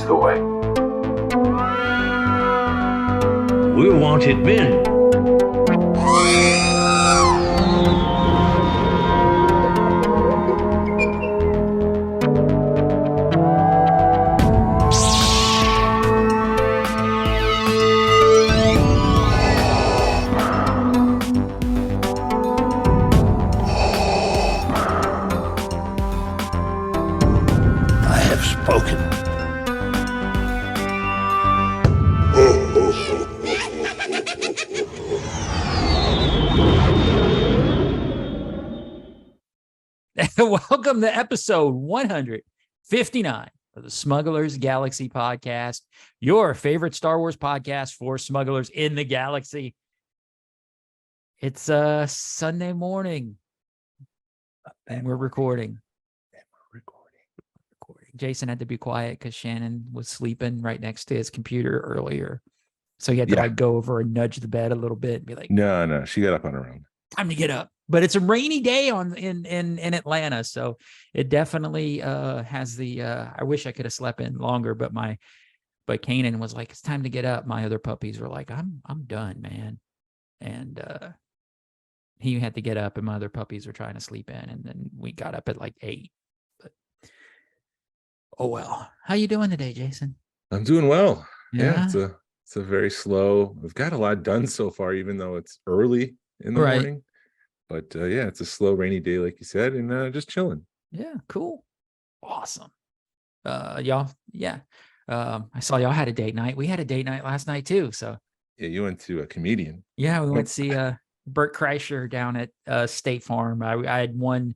the way. We're wanted men. I have spoken. Welcome to episode 159 of the Smugglers Galaxy podcast, your favorite Star Wars podcast for smugglers in the galaxy. It's Sunday morning, and we're recording. Jason had to be quiet because Shannon was sleeping right next to his computer earlier, so he had to like go over and nudge the bed a little bit and be like, "No, she got up on her own. Time to get up." But it's a rainy day in Atlanta, so it definitely has the. I wish I could have slept in longer, but Kanan was like, "It's time to get up." My other puppies were like, "I'm done, man," and he had to get up, and my other puppies were trying to sleep in, and then we got up at like 8. But oh well, how you doing today, Jason? I'm doing well. Yeah, it's a very slow. We've got a lot done so far, even though it's early in the morning. But it's a slow, rainy day, like you said, and just chilling. Yeah, cool. Awesome. Y'all, yeah. I saw y'all had a date night. We had a date night last night too. So yeah, you went to a comedian. Yeah, we went to see Bert Kreischer down at State Farm. I had won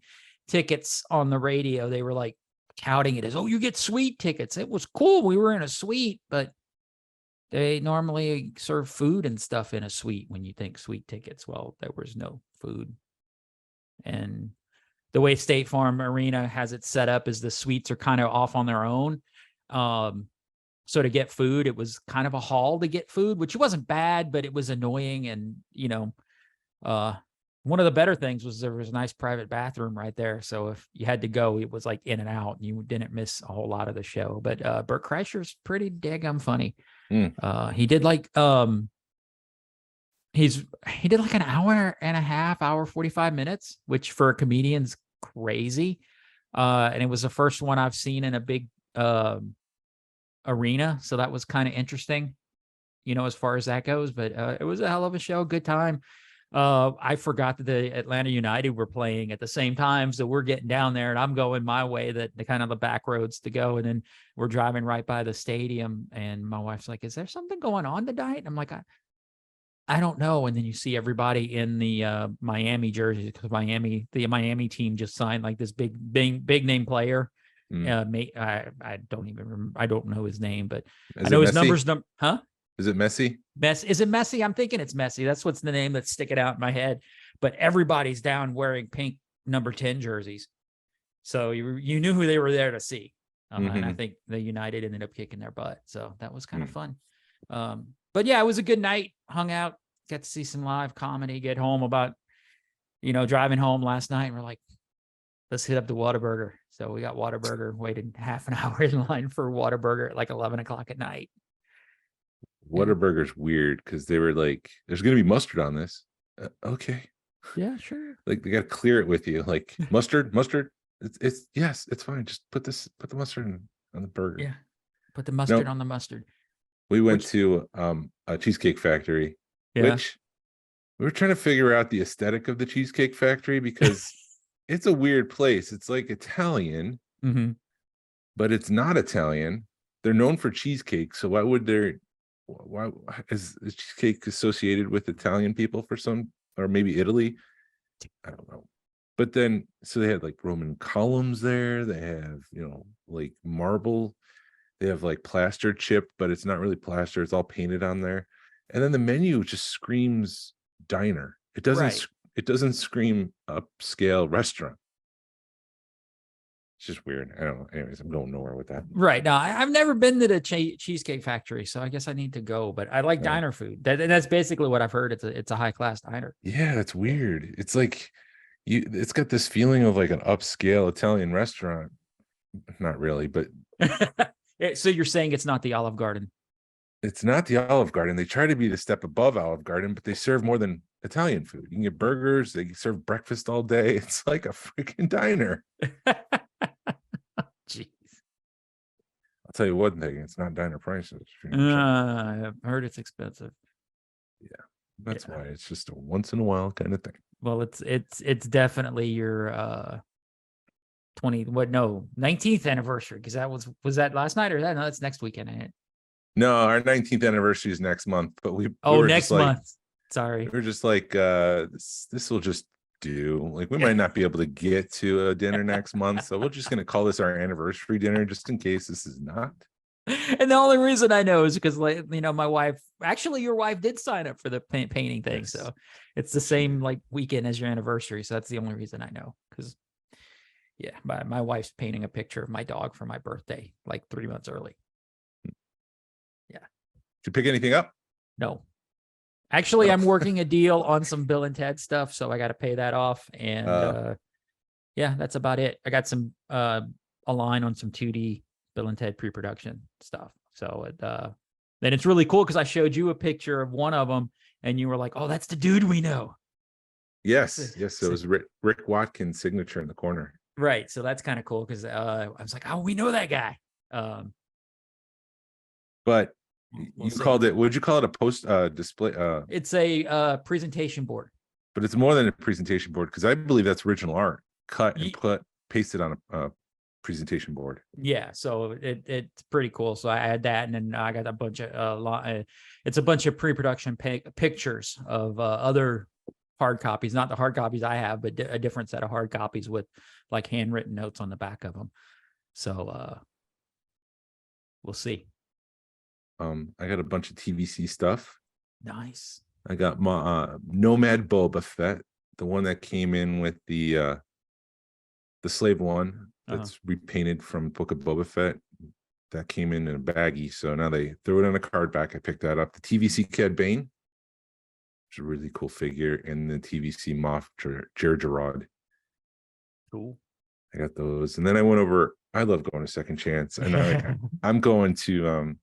tickets on the radio. They were like touting it as, "Oh, you get suite tickets." It was cool. We were in a suite, but they normally serve food and stuff in a suite when you think suite tickets. Well, there was no food. And the way State Farm Arena has it set up is the suites are kind of off on their own. So to get food, it was kind of a haul to get food, which wasn't bad, but it was annoying. And, one of the better things was there was a nice private bathroom right there. So if you had to go, it was like in and out, and you didn't miss a whole lot of the show. But Bert Kreischer's pretty daggum funny. He did like he did like an hour and a half, hour 45 minutes, which for a comedian's crazy. And it was the first one I've seen in a big arena, so that was kind of interesting, as far as that goes. But it was a hell of a show, good time. I forgot that the Atlanta United were playing at the same time, so we're getting down there, and I'm going my way, the kind of the back roads to go, and then we're driving right by the stadium, and my wife's like, "Is there something going on tonight?" And I'm like, I don't know. And then you see everybody in the Miami jerseys, because the Miami team just signed like this big name player. I don't even remember. I don't know his name, but I know his numbers. Huh? Is it Messi? Is it Messi? I'm thinking it's Messi. That's what's the name that's sticking out in my head. But everybody's down wearing pink number 10 jerseys, so you knew who they were there to see. And I think the United ended up kicking their butt, so that was kind of fun. But yeah, it was a good night. Hung out, got to see some live comedy. Get home about, driving home last night, and we're like, let's hit up the Whataburger. So we got Whataburger. Waited half an hour in line for Whataburger at like 11 o'clock at night. Whataburger's weird because they were like, "There's going to be mustard on this." Okay. Yeah, sure. Like they got to clear it with you. Like mustard. It's yes, it's fine. Just put the mustard on the burger. Yeah, put the mustard on the mustard. We went to a Cheesecake Factory, which we were trying to figure out the aesthetic of the Cheesecake Factory because it's a weird place. It's like Italian, but it's not Italian. They're known for cheesecake, so why is cheesecake associated with Italian people for some, or maybe Italy? I don't know. But then, so they had like Roman columns there. They have, like marble. They have like plaster chip, but it's not really plaster. It's all painted on there. And then the menu just screams diner. It doesn't scream upscale restaurant. It's just weird. I don't know. Anyways, I'm going nowhere with that. Right. Now, I've never been to the Cheesecake Factory, so I guess I need to go. But I like diner food. That's basically what I've heard. It's a high class diner. Yeah, it's weird. It's like it's got this feeling of like an upscale Italian restaurant. Not really, but So you're saying it's not the Olive Garden? It's not the Olive Garden. They try to be the step above Olive Garden, but they serve more than Italian food. You can get burgers. They serve breakfast all day. It's like a freaking diner. Jeez. I'll tell you one thing. It's not diner prices. I've heard it's expensive. Yeah, that's why it's just a once in a while kind of thing. Well, it's definitely your 19th anniversary, because that was that last night, or that? No, that's next weekend, ain't it? No, our 19th anniversary is next month, but we were next just like, month. Sorry. We were just like, this will just do. Like, we might not be able to get to a dinner next month, so we're just gonna call this our anniversary dinner, just in case this is not. And the only reason I know is because, like, my wife, actually your wife did sign up for the painting thing. Yes. So it's the same like weekend as your anniversary. So that's the only reason I know. Because my wife's painting a picture of my dog for my birthday, like 3 months early. Yeah. Did you pick anything up? No. Actually, I'm working a deal on some Bill and Ted stuff, so I got to pay that off. And that's about it. I got some a line on some 2D Bill and Ted pre-production stuff. So then it's really cool because I showed you a picture of one of them, and you were like, "Oh, that's the dude we know." Yes. It was Rick Watkins' signature in the corner. Right. So that's kind of cool because I was like, "Oh, we know that guy." But We'll see. called it, would you call it a post display? It's a presentation board. But it's more than a presentation board, because I believe that's original art cut and pasted on a presentation board. Yeah, so it's pretty cool. So I had that, and then I got a bunch of it's a bunch of pre-production pictures of other hard copies, not the hard copies I have, but a different set of hard copies with like handwritten notes on the back of them. So we'll see. I got a bunch of TVC stuff. Nice. I got my Nomad Boba Fett, the one that came in with the slave one that's repainted from Book of Boba Fett. That came in a baggie, so now they threw it in a card back. I picked that up. The TVC Cad Bane, which is a really cool figure, and the TVC Moff Jer Gerard. Cool. I got those, and then I went over. I love going to Second Chance, and I'm going to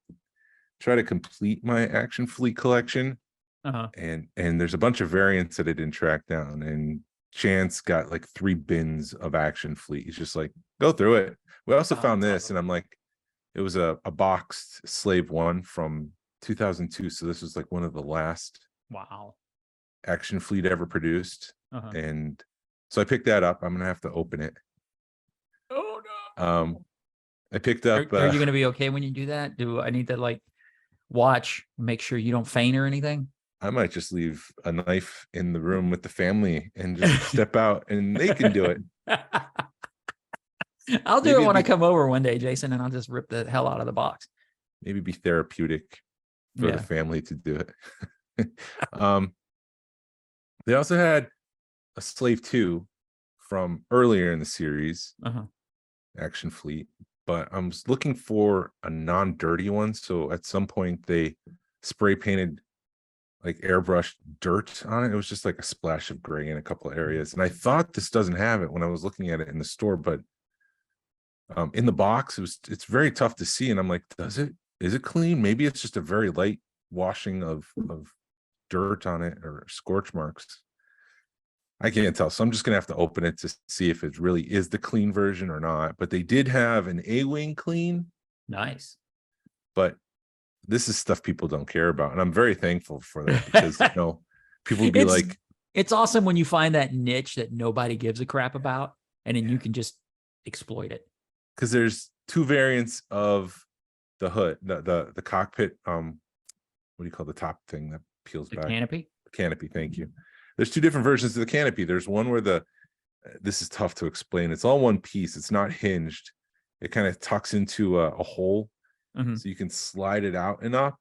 try to complete my Action Fleet collection. And there's a bunch of variants that I didn't track down, and Chance got like 3 bins of Action Fleet. He's just like, go through it. We also found this, awesome. and I'm like, it was a boxed Slave One from 2002, so this was like one of the last Action Fleet ever produced. And so I picked that up. I'm gonna have to open it. Oh no. I picked up. Are you gonna be okay when you do that? Do I need to like watch, make sure you don't faint or anything? I might just leave a knife in the room with the family and just step out, and they can do it. I'll do it when I come over one day, Jason, and I'll just rip the hell out of the box. Maybe be therapeutic for the family to do it. They also had a Slave 2 from earlier in the series, Action Fleet, but I was looking for a non-dirty one. So at some point they spray painted like airbrushed dirt on it. It was just like a splash of gray in a couple of areas. And I thought this doesn't have it when I was looking at it in the store, but in the box, it's very tough to see. And I'm like, is it clean? Maybe it's just a very light washing of dirt on it or scorch marks. I can't tell. So I'm just going to have to open it to see if it really is the clean version or not. But they did have an A-Wing clean. Nice. But this is stuff people don't care about. And I'm very thankful for that, because, people would be like, it's awesome when you find that niche that nobody gives a crap about, and then you can just exploit it. Because there's 2 variants of the hood, the cockpit. What do you call the top thing that peels back? Canopy. Canopy. Thank you. There's 2 different versions of the canopy. There's one where this is tough to explain. It's all one piece. It's not hinged. It kind of tucks into a hole, so you can slide it out and up.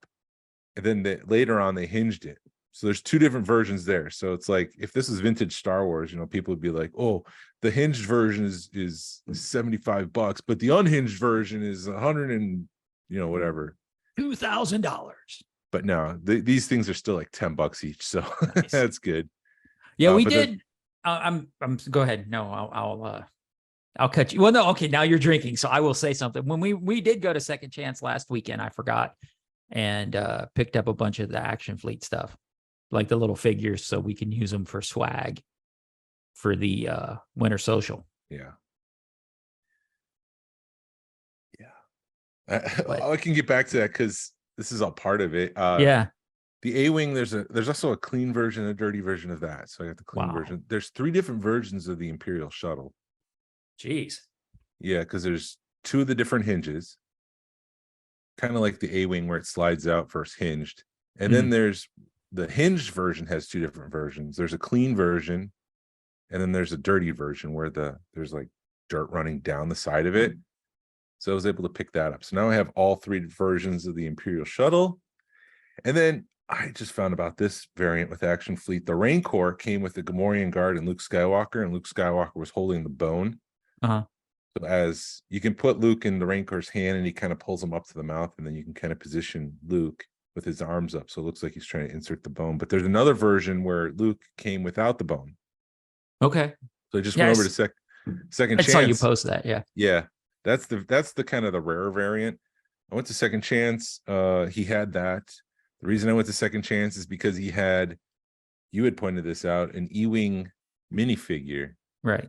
And then later on, they hinged it. So there's 2 different versions there. So it's like, if this is vintage Star Wars, people would be like, oh, the hinged version is $75, but the unhinged version is 100 and whatever, $2,000. But no, these things are still like $10 each. So nice. That's good. Yeah, we did. I'm go ahead. No, I'll I'll cut you. Well, no, okay, now you're drinking, so I will say something. When we did go to Second Chance last weekend, I forgot and picked up a bunch of the Action Fleet stuff, like the little figures, so we can use them for swag for the winter social. Yeah. I can get back to that because this is all part of it. Yeah. The A-Wing, there's also a clean version, a dirty version of that. So I got the clean version. There's 3 different versions of the Imperial shuttle. Jeez. Yeah, because there's 2 of the different hinges, kind of like the A-Wing where it slides out first hinged. And then there's the hinged version has 2 different versions. There's a clean version, and then there's a dirty version where there's like dirt running down the side of it. So I was able to pick that up. So now I have all 3 versions of the Imperial shuttle. And then I just found about this variant with Action Fleet. The Rancor came with the Gamorrean Guard and Luke Skywalker was holding the bone. Uh-huh. So as you can put Luke in the Rancor's hand and he kind of pulls him up to the mouth, and then you can kind of position Luke with his arms up. So it looks like he's trying to insert the bone. But there's another version where Luke came without the bone. Okay. So I just went over to Second Chance. I saw you post that. Yeah. Yeah. That's the kind of the rare variant. I went to Second Chance. He had that. The reason I went to Second Chance is because he had, you had pointed this out, an E-Wing minifigure. Right.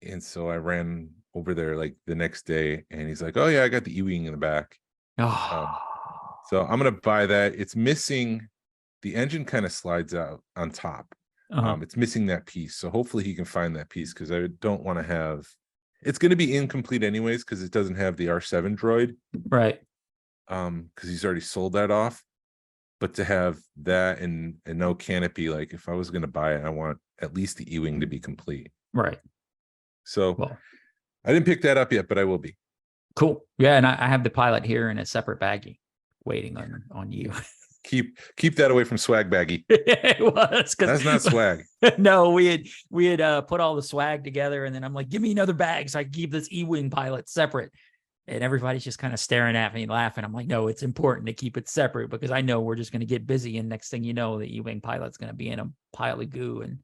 And so I ran over there like the next day, and he's like, "Oh yeah, I got the E-Wing in the back." So I'm gonna buy that. It's missing, the engine kind of slides out on top. It's missing that piece. So hopefully he can find that piece, because I don't want to have, it's going to be incomplete anyways because it doesn't have the R7 droid. Right. Because he's already sold that off. But to have that and no canopy, like if I was going to buy it, I want at least the E-Wing to be complete. Right. So I didn't pick that up yet, but I will be. Cool. Yeah, and I have the pilot here in a separate baggie waiting on you. Keep that away from swag baggy. It was, that's not swag. No, we had put all the swag together, and then I'm like, give me another bag so I can keep this E-Wing pilot separate. And everybody's just kind of staring at me and laughing. I'm like, no, it's important to keep it separate because I know we're just going to get busy. And next thing you know, the E-Wing pilot's going to be in a pile of goo and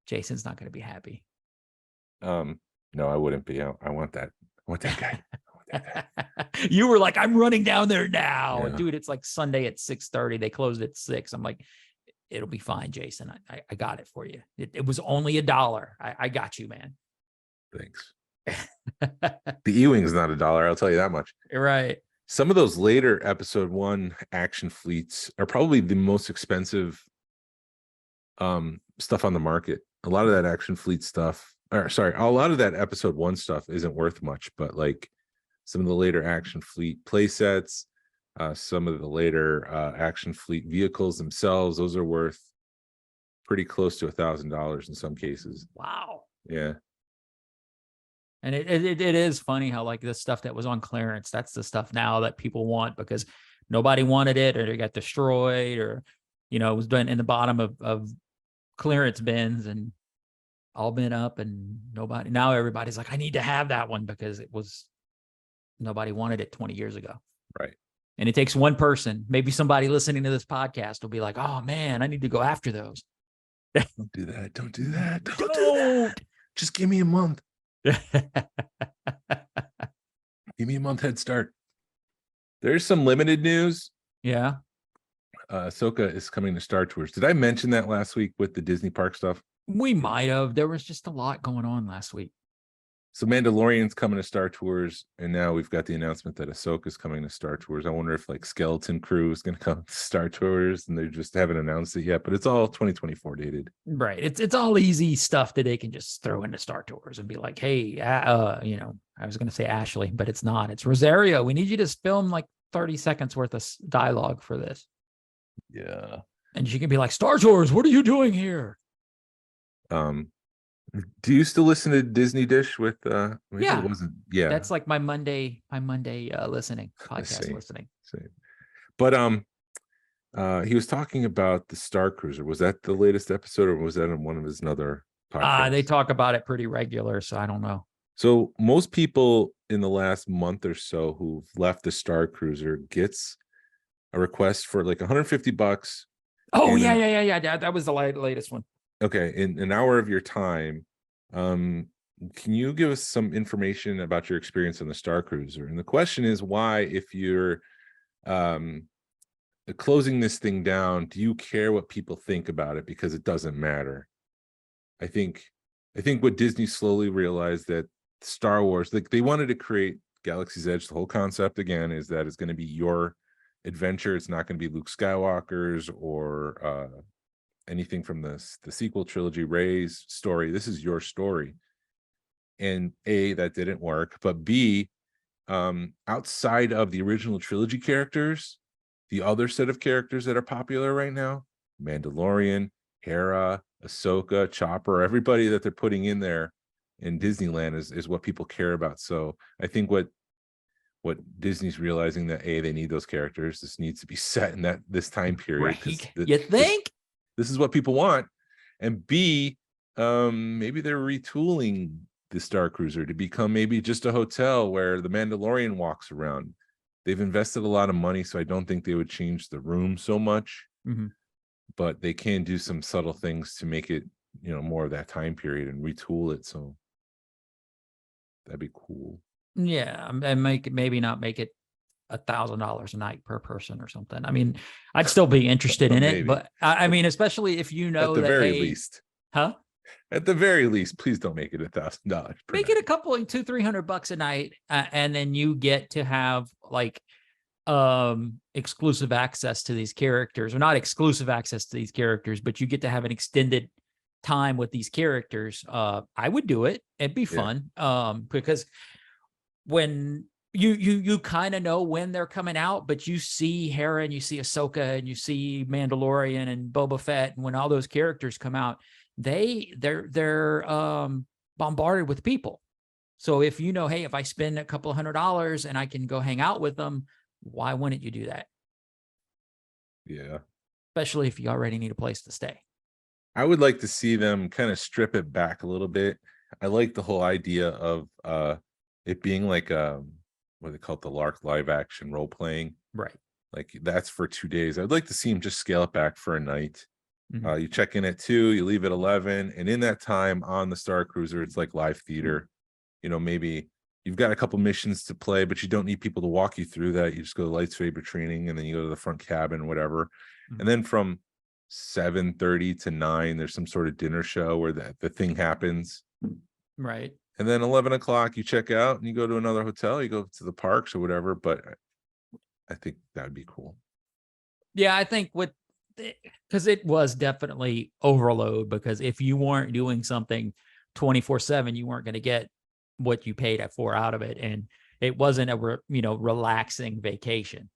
Jason's not going to be happy. No, I wouldn't be. I want that. I want that guy. You were like, I'm running down there now. Yeah. Dude, it's like Sunday at 6:30. They closed at 6. I'm like, it'll be fine, Jason. I got it for you. It was only $1. I got you, man. Thanks. The E-Wing's not $1, I'll tell you that much. Right. Some of those later episode 1 Action Fleets are probably the most expensive stuff on the market. A lot of that Action Fleet stuff, or sorry, a lot of that episode 1 stuff isn't worth much, but like some of the later Action Fleet play sets, some of the later Action Fleet vehicles themselves, those are worth pretty close to $1,000 in some cases. Wow. Yeah. And it is funny how like the stuff that was on clearance, that's the stuff now that people want because nobody wanted it or it got destroyed or, it was done in the bottom of clearance bins and all been up and now everybody's like, I need to have that one because nobody wanted it 20 years ago. Right. And it takes one person, maybe somebody listening to this podcast will be like, oh man, I need to go after those. Don't do that. Don't do that. Don't do that. Just give me a month. Give me a month head start. There's some limited news. Yeah. Ahsoka is coming to Star Tours. Did I mention that last week with the Disney park stuff? We might have. There was just a lot going on last week. So Mandalorian's coming to Star Tours, and now we've got the announcement that Ahsoka's coming to Star Tours. I wonder if like Skeleton Crew is going to come to Star Tours, and they just haven't announced it yet. But it's all 2024 dated. Right. It's all easy stuff that they can just throw into Star Tours and be like, hey, I was going to say Ashley, but it's not. It's Rosario. We need you to film like 30 seconds worth of dialogue for this. Yeah. And she can be like, Star Tours, what are you doing here? Do you still listen to Disney Dish with yeah. It wasn't, yeah. That's like my Monday listening, podcast listening. Same. But he was talking about the Star Cruiser. Was that the latest episode or was that in one of his other podcasts? They talk about it pretty regular, so I don't know. So most people in the last month or so who've left the Star Cruiser gets a request for like $150. Oh, yeah. That was the latest one. Okay, in an hour of your time, can you give us some information about your experience on the Star Cruiser? And the question is why, if you're um closing this thing down, do you care what people think about it? Because it doesn't matter. I think I think what Disney slowly realized, that Star Wars, like, they wanted to create Galaxy's Edge. The whole concept again is that it's going to be your adventure. It's not going to be Luke Skywalker's or anything from the sequel trilogy, Rey's story. This is your story. And A, that didn't work, but B, outside of the original trilogy characters, the other set of characters that are popular right now, Mandalorian, Hera, Ahsoka, Chopper, everybody that they're putting in there in Disneyland is what people care about. So I think what Disney's realizing, that A, they need those characters. This needs to be set in this time period. Right. You think? This is what people want. And B, maybe they're retooling the Star Cruiser to become maybe just a hotel where the Mandalorian walks around. They've invested a lot of money, so I don't think they would change the room so much. Mm-hmm. But they can do some subtle things to make it, more of that time period and retool it. So that'd be cool. Yeah, and maybe not make it $1,000 a night per person or something. I mean, I'd still be interested in it, but I mean, especially if you know at the that, very least, huh? At the very least, please don't make it $1,000. Make it a couple of $200-300 a night, and then you get to have like exclusive access to these characters, or not exclusive access to these characters, but you get to have an extended time with these characters. I would do it. It'd be fun. Because when you kind of know when they're coming out, but you see Hera and you see Ahsoka and you see Mandalorian and Boba Fett, and when all those characters come out, they're bombarded with people. So if you know, hey, if I spend a couple $100 and I can go hang out with them, why wouldn't you do that? Yeah. Especially if you already need a place to stay. I would like to see them kind of strip it back a little bit. I like the whole idea of it being like what they call it, the LARC live action role playing. Right. Like that's for 2 days. I'd like to see them just scale it back for a night. Mm-hmm. You check in at 2, you leave at 11, and in that time on the Star Cruiser, it's like live theater. Maybe you've got a couple missions to play, but you don't need people to walk you through that. You just go to lightsaber training, and then you go to the front cabin, whatever. Mm-hmm. And then from 7:30 to 9, there's some sort of dinner show where the thing happens. Right. And then 11 o'clock, you check out and you go to another hotel, you go to the parks or whatever. But I think that would be cool. Yeah, I think because it was definitely overload, because if you weren't doing something 24/7, you weren't going to get what you paid for out of it. And it wasn't a relaxing vacation.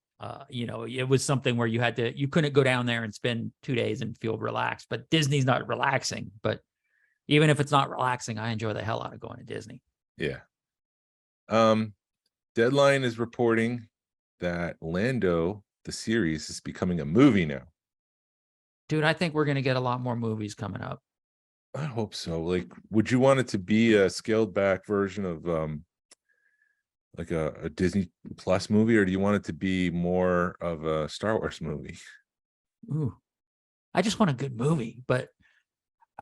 It was something where you couldn't go down there and spend 2 days and feel relaxed. But Disney's not relaxing. But even if it's not relaxing, I enjoy the hell out of going to Disney. Yeah. Deadline is reporting that Lando, the series, is becoming a movie now. Dude, I think we're going to get a lot more movies coming up. I hope so. Like, would you want it to be a scaled back version of like a Disney Plus movie, or do you want it to be more of a Star Wars movie? Ooh, I just want a good movie, but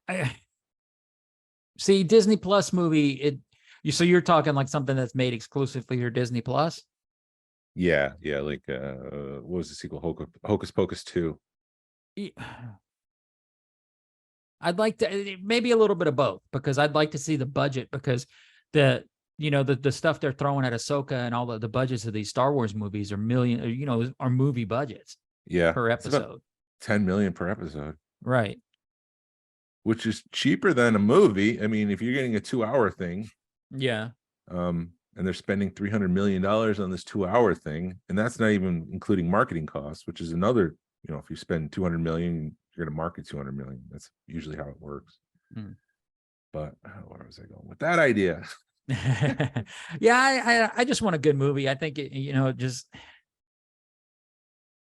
I see Disney Plus movie. So you're talking like something that's made exclusively for Disney Plus? Yeah. Like what was the sequel? Hocus Pocus 2. I'd like to maybe a little bit of both, because I'd like to see the budget, because the stuff they're throwing at Ahsoka and all the budgets of these Star Wars movies are are movie budgets. Yeah, per episode. 10 million per episode. Right. Which is cheaper than a movie. I mean, if you're getting a 2-hour thing. Yeah. And they're spending $300 million on this 2-hour thing, and that's not even including marketing costs, which is another. If you spend 200 million, you're going to market 200 million. That's usually how it works. But where was I going with that idea? Yeah, I just want a good movie. I think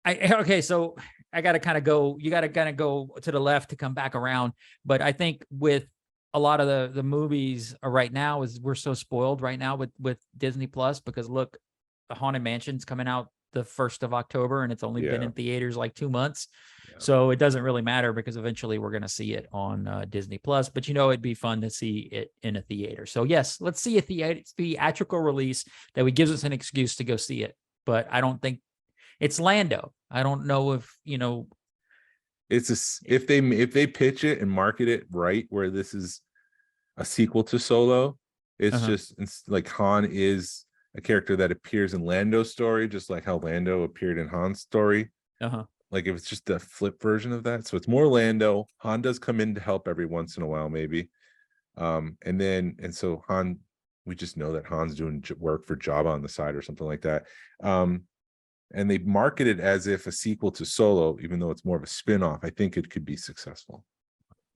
okay, so I got to kind of go. You got to kind of go to the left to come back around. But I think with a lot of the movies right now, we're so spoiled right now with Disney Plus, because look, the Haunted Mansion's coming out the 1st of October, and it's only been Yeah. in theaters like 2 months. Yeah. So it doesn't really matter because eventually we're going to see it on Disney Plus. But it'd be fun to see it in a theater. So yes, let's see a theatrical release that gives us an excuse to go see it. But I don't think it's Lando. I don't know if It's if they pitch it and market it right, where this is a sequel to Solo, it's like Han is a character that appears in Lando's story, just like how Lando appeared in Han's story. Like if it's just a flip version of that, so it's more Lando. Han does come in to help every once in a while, maybe, and so Han, we just know that Han's doing work for Jabba on the side or something like that. And they market it as if a sequel to Solo, even though it's more of a spin-off. I think it could be successful.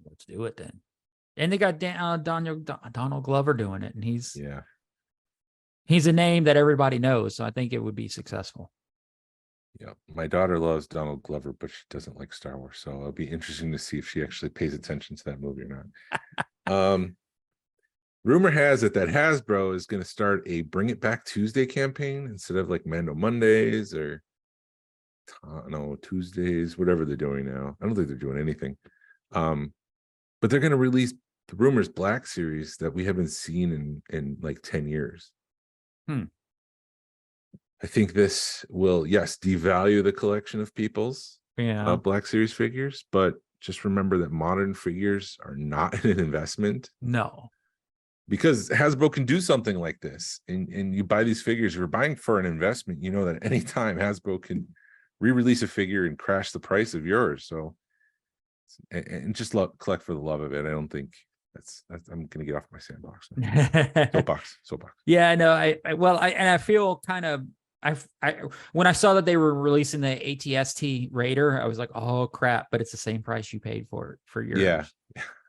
Let's do it then. And they got Donald Glover doing it, and he's a name that everybody knows, so I think it would be successful. Yeah, my daughter loves Donald Glover, but she doesn't like Star Wars, so it'll be interesting to see if she actually pays attention to that movie or not. Rumor has it that Hasbro is going to start a Bring It Back Tuesday campaign instead of like Mando Mondays or Tuesdays, whatever they're doing now. I don't think they're doing anything. But they're going to release the Rumors Black series that we haven't seen in like 10 years. I think this will, yes, devalue the collection of people's Black Series figures, but just remember that modern figures are not an investment. No. Because Hasbro can do something like this, and you buy these figures, you're buying for an investment. You know that at any time Hasbro can re-release a figure and crash the price of yours. So, and just collect for the love of it. I don't think that's I'm gonna get off my sandbox. Soapbox. Yeah, no, I feel kind of when I saw that they were releasing the ATST Raider, I was like, oh crap, but it's the same price you paid for yours. Yeah.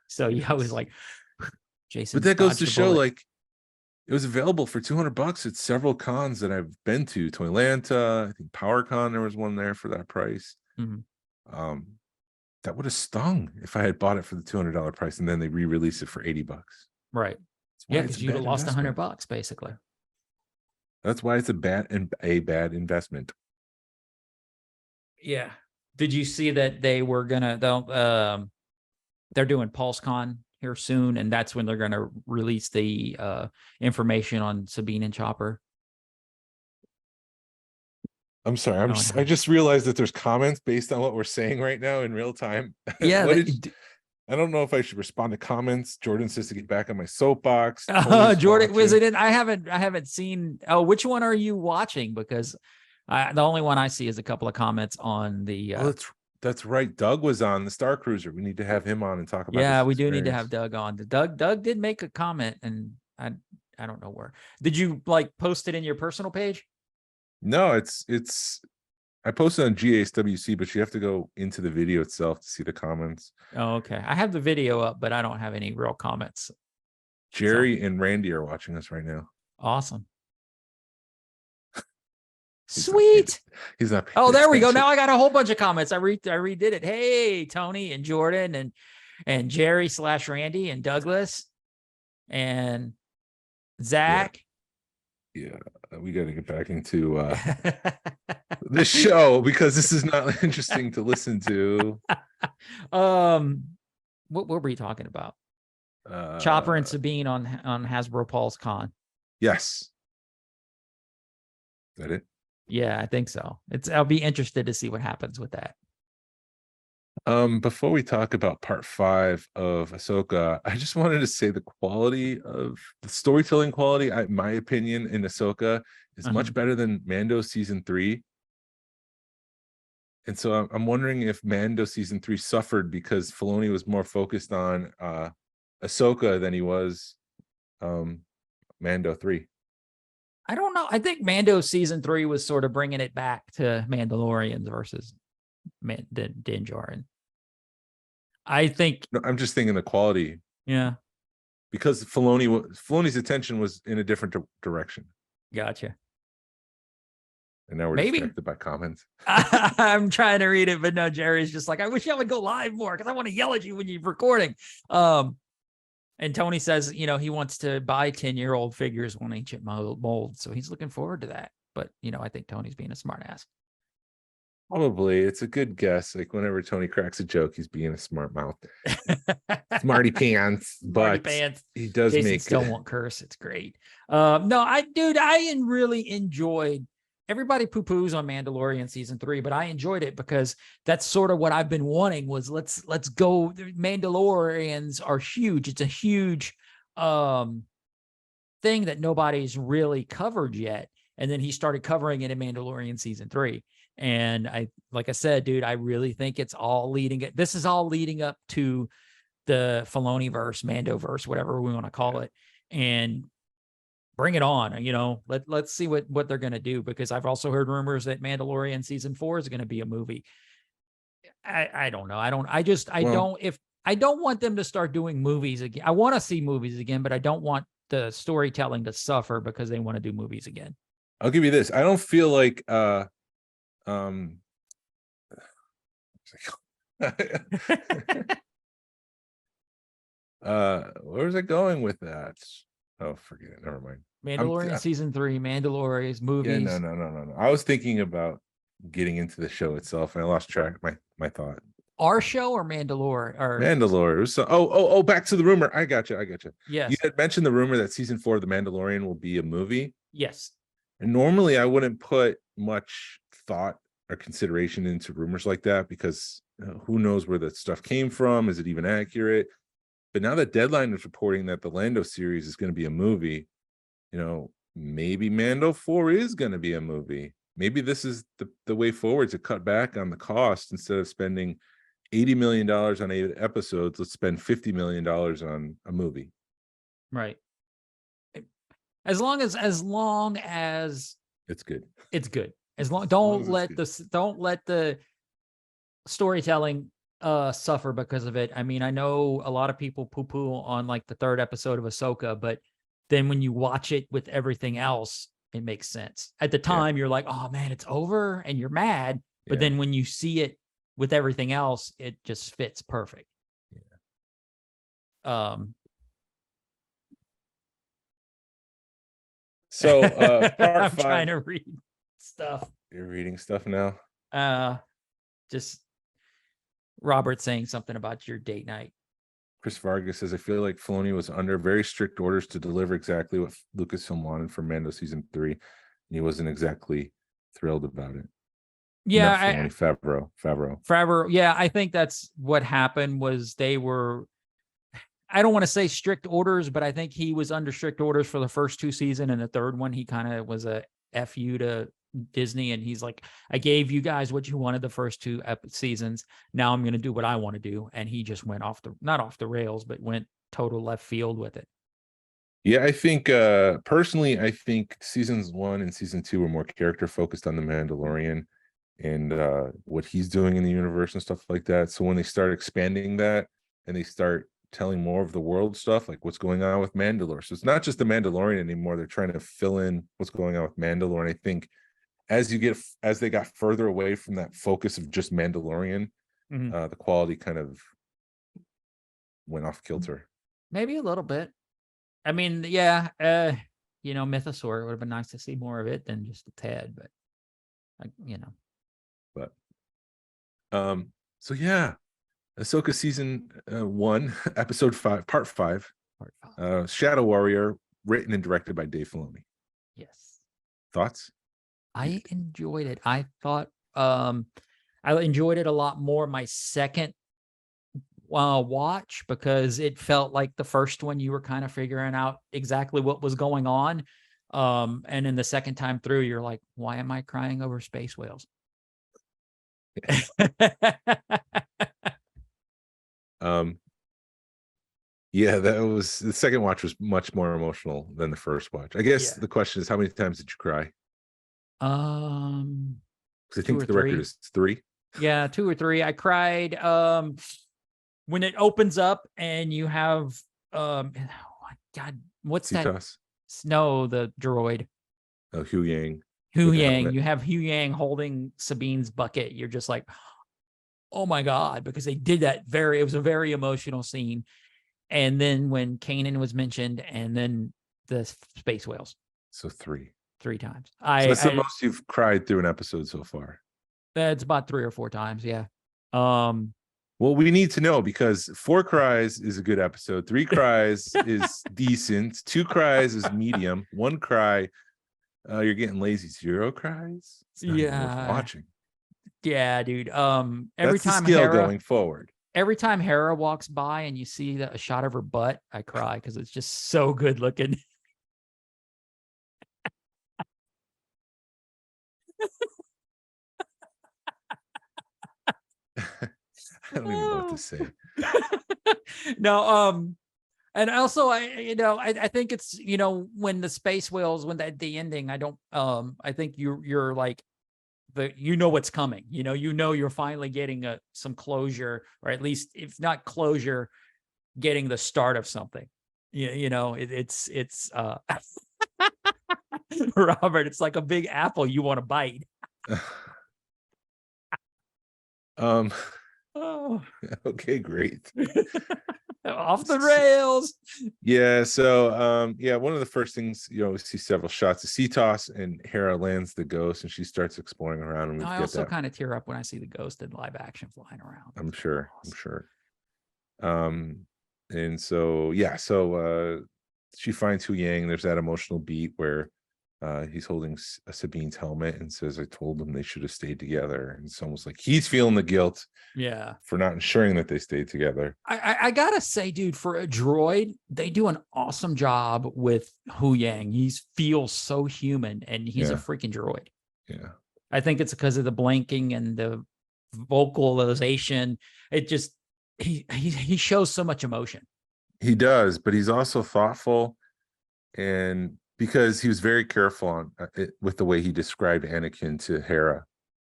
So I was like, Jason. But that goes to show, like, it was available for $200 at several cons that I've been to. Toylanta, I think PowerCon, there was one there for that price. That would have stung if I had bought it for the $200 price and then they re-released it for $80. Right. Yeah, because you'd have lost $100 basically. That's why it's a bad investment. Yeah. Did you see that they were they're doing PulseCon here soon, and that's when they're going to release the information on Sabine and Chopper? I'm sorry. I just realized that there's comments based on what we're saying right now in real time. Yeah. I don't know if I should respond to comments. Jordan says to get back on my soapbox. Jordan, was it? I haven't seen. Oh, which one are you watching? Because the only one I see is a couple of comments on the. That's right. Doug was on the Star Cruiser. We need to have him on and talk about. Yeah, we do need to have Doug on. Doug did make a comment, and I don't know where. Did you post it in your personal page? No, it's. I posted on GASWC, but you have to go into the video itself to see the comments. Oh, okay. I have the video up, but I don't have any real comments. Jerry and Randy are watching us right now. Awesome. Sweet. He's not. Oh, there we go. Now I got a whole bunch of comments. I redid it. Hey, Tony and Jordan and Jerry / Randy and Douglas and Zach. Yeah, we got to get back into this show because this is not interesting to listen to. What were we talking about? Chopper and Sabine on Hasbro PulseCon. Yes. Is that it? Yeah, I think so. I'll be interested to see what happens with that. Before we talk about part 5 of Ahsoka, I just wanted to say the quality of the storytelling quality, my opinion, in Ahsoka is much better than Mando season 3. And so I'm wondering if Mando season 3 suffered because Filoni was more focused on Ahsoka than he was Mando 3. I don't know. I think Mando season 3 was sort of bringing it back to Mandalorians versus Din Djarin. I think. No, I'm just thinking the quality. Yeah. Because Filoni's attention was in a different direction. Gotcha. And now we're distracted by comments. I'm trying to read it, but no, Jerry's just like, I wish I would go live more because I want to yell at you when you're recording. And And Tony says, you know, he wants to buy 10-year-old figures on ancient mold. So he's looking forward to that. But, you know, I think Tony's being a smart ass. Probably. It's a good guess. Like whenever Tony cracks a joke, he's being a smart mouth. Smarty pants. Smarty But pants. he does Jason make still won't curse. It's great. No, I really enjoyed. Everybody poo-poos on Mandalorian season 3, but I enjoyed it because that's sort of what I've been wanting was let's go. Mandalorians are huge. It's a huge thing that nobody's really covered yet. And then he started covering it in Mandalorian season 3. And like I said, dude, I really think it's all this is all leading up to the Filoni-verse, Mando-verse, whatever we want to call it. And bring it on, you know, let's see what they're going to do, because I've also heard rumors that Mandalorian season 4 is going to be a movie. I don't know. I don't want them to start doing movies again. I want to see movies again, but I don't want the storytelling to suffer because they want to do movies again. I'll give you this. I don't feel like where was I going with that? Oh, forget it. Never mind. Mandalorian season 3, Mandalorians, movies. Yeah, no. I was thinking about getting into the show itself, and I lost track of my thought. Our show or Mandalore? Or Mandalore. It was back to the rumor. I got you. Yes. You had mentioned the rumor that season 4 of The Mandalorian will be a movie. Yes. And normally I wouldn't put much thought or consideration into rumors like that because who knows where that stuff came from? Is it even accurate? But now that Deadline is reporting that the Lando series is going to be a movie, you know, maybe Mando 4 is going to be a movie. Maybe this is the way forward to cut back on the cost. Instead of spending $80 million on 8 episodes, let's spend $50 million on a movie. Right. As long as it's good. It's good. Don't let the storytelling suffer because of it. I mean, I know a lot of people poo-poo on like the 3rd episode of Ahsoka, but then when you watch it with everything else, it makes sense. At the time, you're like, oh man, it's over, and you're mad. But then when you see it with everything else, it just fits perfect. Yeah. So part I'm 5. trying to read stuff. You're reading stuff now? Just Robert saying something about your date night. Chris Vargas says, I feel like Filoni was under very strict orders to deliver exactly what Lucasfilm wanted for Mando season 3. And he wasn't exactly thrilled about it. Yeah. Favreau. Yeah, I think that's what happened was they were, I don't want to say strict orders, but I think he was under strict orders for the first 2 seasons, and the 3rd one, he kind of was a F you to Disney, and he's like, I gave you guys what you wanted the first 2 seasons. Now I'm going to do what I want to do. And he just went not off the rails, but went total left field with it. Yeah, I think personally, I think seasons 1 and season 2 were more character focused on the Mandalorian and what he's doing in the universe and stuff like that. So when they start expanding that and they start telling more of the world stuff, like what's going on with Mandalore. So it's not just the Mandalorian anymore. They're trying to fill in what's going on with Mandalore. And I think as they got further away from that focus of just Mandalorian, the quality kind of went off kilter. Maybe a little bit. I mean, yeah, you know, Mythosaur, it would have been nice to see more of it than just a tad, but you know. But so yeah, Ahsoka season 1, episode 5, part 5. Shadow Warrior, written and directed by Dave Filoni. Yes. Thoughts? I enjoyed it. I thought I enjoyed it a lot more my second watch, because it felt like the first one you were kind of figuring out exactly what was going on. And then the second time through, you're like, why am I crying over space whales? Yeah, that was the second watch was much more emotional than the first watch. I guess the question is, how many times did you cry? Because I think the record is 3. Yeah, 2 or 3. I cried when it opens up and you have oh my God, what's that? No, the droid. Oh, Hu Yang. You have Hu Yang holding Sabine's bucket. You're just like, oh my God, because they did that it was a very emotional scene. and then when Kanan was mentioned, and then the space whales. So 3 times. So that's the most you've cried through an episode so far. That's about 3 or 4 times. Yeah. Well, we need to know, because 4 cries is a good episode. 3 cries is decent. 2 cries is medium. 1 cry, you're getting lazy. 0 cries. It's not even worth watching. Yeah, dude. Every That's time the scale Hera, going forward. Every time Hera walks by and you see a shot of her butt, I cry because it's just so good looking. I don't even know what to say. No, and also I think it's, when the space whales, when the ending, I don't, I think you're like, what's coming, you're finally getting some closure, or at least if not closure, getting the start of something. It's Robert, it's like a big apple you want to bite. Oh, okay, great. Off the rails. Yeah. So, one of the first things, we see several shots of Cetos, and Hera lands the ghost, and she starts exploring around. And I also kind of tear up when I see the ghost in live action flying around. I'm sure. And so, she finds Hu Yang. There's that emotional beat where he's holding Sabine's helmet and says, "I told them they should have stayed together." And it's almost like he's feeling the guilt, for not ensuring that they stayed together. I gotta say, dude, for a droid, they do an awesome job with Hu Yang. He feels so human, and he's a freaking droid. Yeah, I think it's because of the blinking and the vocalization. It just he shows so much emotion. He does, but he's also thoughtful, and because he was very careful on with the way he described Anakin to Hera,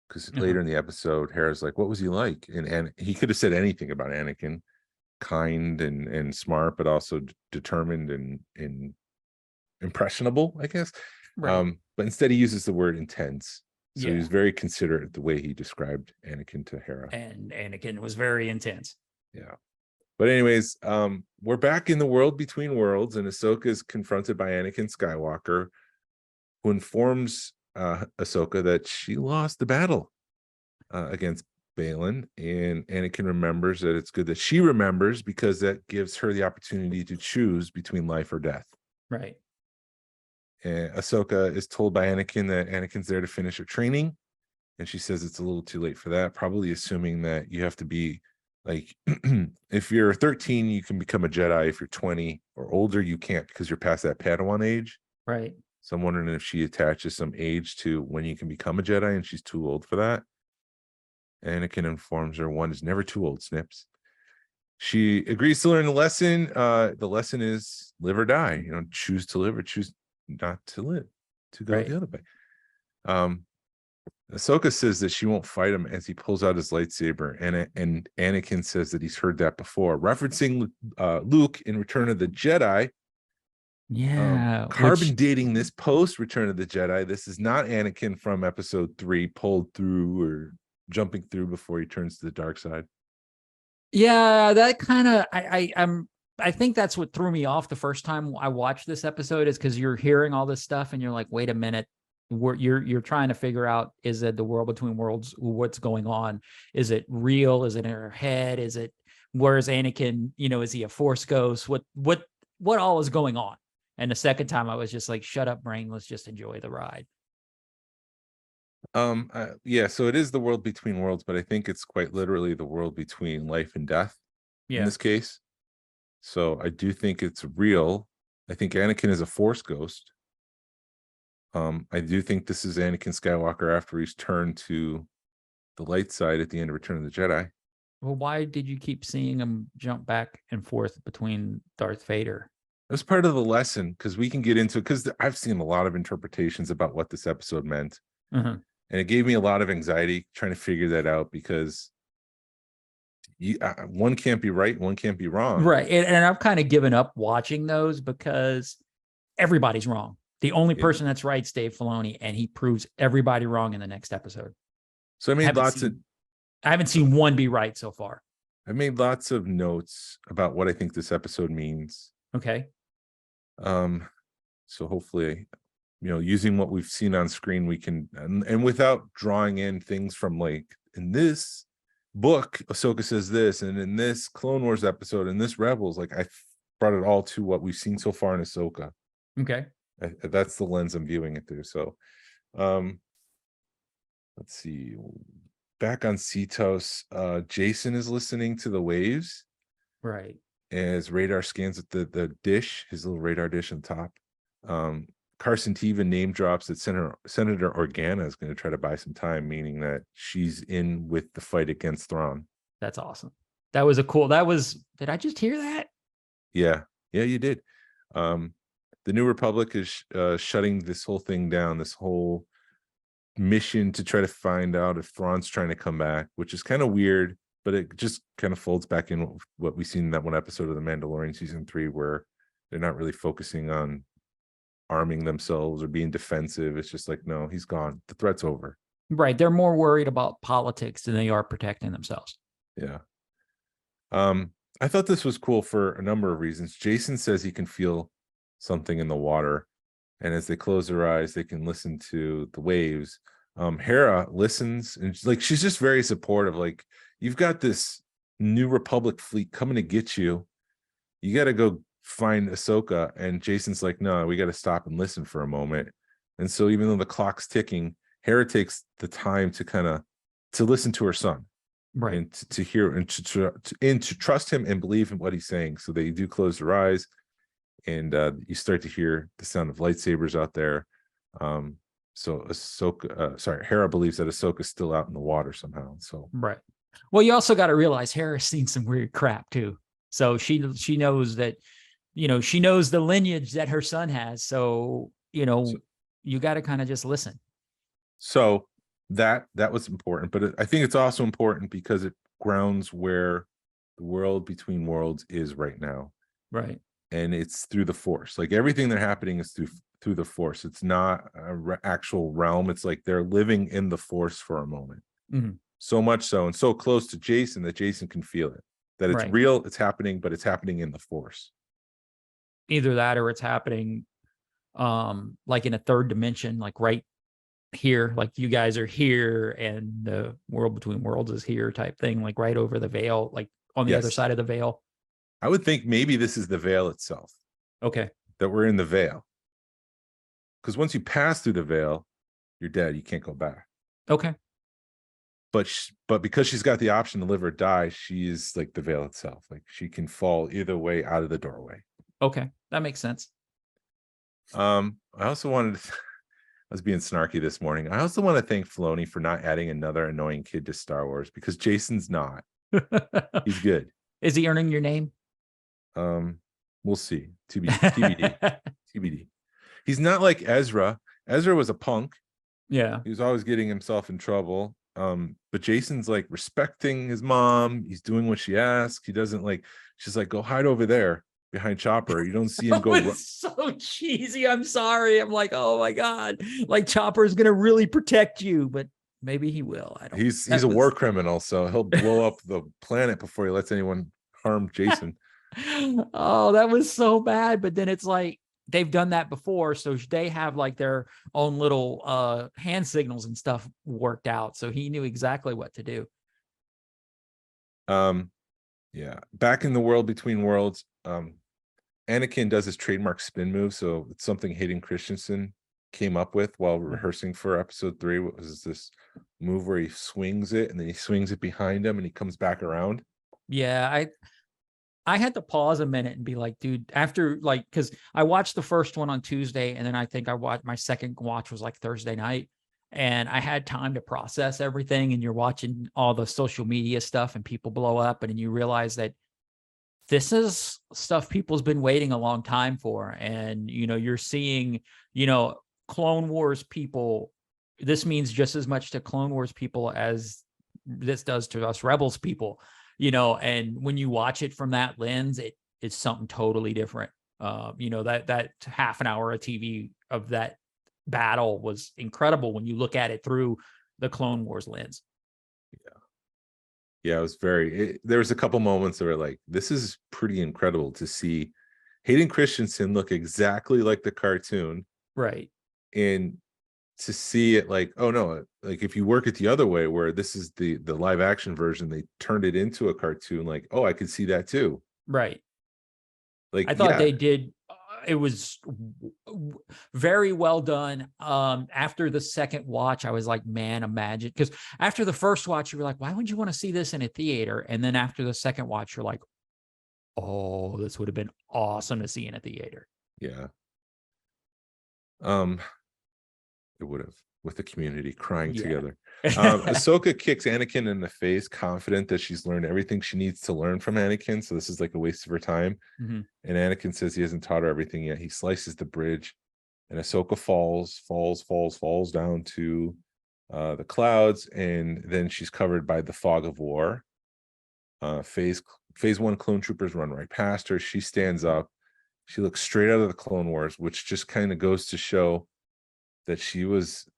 because later in the episode, Hera's like, "What was he like?" And he could have said anything about Anakin, kind and smart, but also determined and impressionable, I guess. Right. But instead, he uses the word intense. So he was very considerate the way he described Anakin to Hera. And Anakin was very intense. Yeah. But anyways, we're back in the world between worlds, and Ahsoka is confronted by Anakin Skywalker, who informs Ahsoka that she lost the battle against Balin, and Anakin remembers that it's good that she remembers, because that gives her the opportunity to choose between life or death. Right. And Ahsoka is told by Anakin that Anakin's there to finish her training, and she says it's a little too late for that, probably assuming that you have to be like, if you're 13, you can become a Jedi. If you're 20 or older, you can't, because you're past that Padawan age. Right. So I'm wondering if she attaches some age to when you can become a Jedi, and she's too old for that. Anakin informs her one is never too old, Snips. She agrees to learn the lesson. The lesson is live or die. Choose to live or choose not to live, to go the other way. Ahsoka says that she won't fight him as he pulls out his lightsaber, and Anakin says that he's heard that before, referencing Luke in Return of the Jedi. Yeah. Carbon dating this post Return of the Jedi. This is not Anakin from episode 3 pulled through or jumping through before he turns to the dark side. Yeah, that kind of I think that's what threw me off the first time I watched this episode, is because you're hearing all this stuff and you're like, wait a minute. You're trying to figure out, is it the world between worlds? What's going on? Is it real? Is it in her head? Where's Anakin? Is he a Force ghost? What all is going on? And the second time I was just like, shut up, brain. Let's just enjoy the ride. So it is the world between worlds, but I think it's quite literally the world between life and death in this case. So I do think it's real. I think Anakin is a Force ghost. I do think this is Anakin Skywalker after he's turned to the light side at the end of Return of the Jedi. Well, why did you keep seeing him jump back and forth between Darth Vader? That's part of the lesson, because we can get into it, because I've seen a lot of interpretations about what this episode meant. And it gave me a lot of anxiety trying to figure that out, because one can't be right, one can't be wrong. Right. And I've kind of given up watching those because everybody's wrong. The only person that's right is Dave Filoni, and he proves everybody wrong in the next episode. So I made I haven't seen one be right so far. I made lots of notes about what I think this episode means. Okay. Um, so hopefully, using what we've seen on screen, we can, and without drawing in things from like in this book, Ahsoka says this, and in this Clone Wars episode, and this Rebels, like I brought it all to what we've seen so far in Ahsoka. Okay. That's the lens I'm viewing it through. So, let's see. Back on Cetos, Jason is listening to the waves Right. as radar scans at the dish, his little radar dish on top. Carson Teva name drops that Senator Organa is going to try to buy some time, meaning that she's in with the fight against Thrawn. That's awesome. Did I just hear that? Yeah, you did. The New Republic is shutting this whole thing down, this whole mission to try to find out if Thrawn's trying to come back, which is kind of weird, but it just kind of folds back in what we've seen in that one episode of The Mandalorian season 3, where they're not really focusing on arming themselves or being defensive. It's just like, no, he's gone. The threat's over. Right. They're more worried about politics than they are protecting themselves. Yeah. I thought this was cool for a number of reasons. Jason says he can feel something in the water, and as they close their eyes, they can listen to the waves. Hera listens, and she's just very supportive. Like, you've got this New Republic fleet coming to get you. You got to go find Ahsoka. And Jason's like, no, we got to stop and listen for a moment. And so even though the clock's ticking, Hera takes the time to listen to her son, right, and to hear and to trust him and believe in what he's saying. So they do close their eyes, and you start to hear the sound of lightsabers out there. So Hera believes that Ahsoka's still out in the water somehow. So right. Well, you also got to realize Hera's seen some weird crap too. So she knows that, she knows the lineage that her son has. So, you got to kind of just listen. So that was important, but I think it's also important because it grounds where the world between worlds is right now. Right. And it's through the Force. Like, everything that's happening is through the Force. It's not an actual realm. It's like they're living in the Force for a moment. Mm-hmm. So much so, and so close to Jason that Jason can feel it. That it's right. real, it's happening, but it's happening in the Force. Either that, or it's happening like in a third dimension, like right here, like you guys are here and the world between worlds is here type thing, like right over the veil, like on the other side of the veil. I would think maybe this is the veil itself. Okay. That we're in the veil. Because once you pass through the veil, you're dead. You can't go back. Okay. But because she's got the option to live or die, she is like the veil itself. Like, she can fall either way out of the doorway. Okay. That makes sense. I also wanted to, I was being snarky this morning. I also want to thank Filoni for not adding another annoying kid to Star Wars, because Jason's not. He's good. Is he earning your name? We'll see. TBD. TBD. He's not like Ezra. Ezra was a punk. Yeah. He was always getting himself in trouble. But Jason's like respecting his mom. He's doing what she asks. He doesn't like, she's like, go hide over there behind Chopper. You don't see him go. It's so cheesy. I'm sorry. I'm like, oh my God, like Chopper's gonna really protect you, but maybe he will. I don't. He's a war criminal, so he'll blow up the planet before he lets anyone harm Jason. Oh, that was so bad. But then it's like they've done that before, so they have like their own little hand signals and stuff worked out. So he knew exactly what to do. Yeah. Back in the world between worlds, Anakin does his trademark spin move. So it's something Hayden Christensen came up with while rehearsing for episode 3. What was this move where he swings it and then he swings it behind him and he comes back around? Yeah, I had to pause a minute and be like, dude, after like, because I watched the first one on Tuesday, and then I think I watched my second watch was like Thursday night, and I had time to process everything. And you're watching all the social media stuff and people blow up, and then you realize that this is stuff people's been waiting a long time for. And, you're seeing, Clone Wars people, this means just as much to Clone Wars people as this does to us Rebels people. And when you watch it from that lens, it's something totally different. That half an hour of TV of that battle was incredible when you look at it through the Clone Wars lens. Yeah. Yeah, it was there was a couple moments that were like, this is pretty incredible to see Hayden Christensen look exactly like the cartoon, Right. and to see it like, oh no, like if you work it the other way where this is the live action version, they turned it into a cartoon, like, oh, I could see that too. Right. Like, I thought yeah, they did. It was very well done. After the second watch, I was like, man, imagine, because after the first watch, you were like, why would you want to see this in a theater? And then after the second watch, you're like, oh, this would have been awesome to see in a theater. yeah. It would have, with the community crying Yeah. together. Ahsoka kicks Anakin in the face, confident that she's learned everything she needs to learn from Anakin. So this is like a waste of her time. Mhm. And Anakin says he hasn't taught her everything yet. He slices the bridge, and Ahsoka falls down to the clouds, and then she's covered by the fog of war. Phase one clone troopers run right past her. She stands up. She looks straight out of the Clone Wars, which just kind of goes to show that she was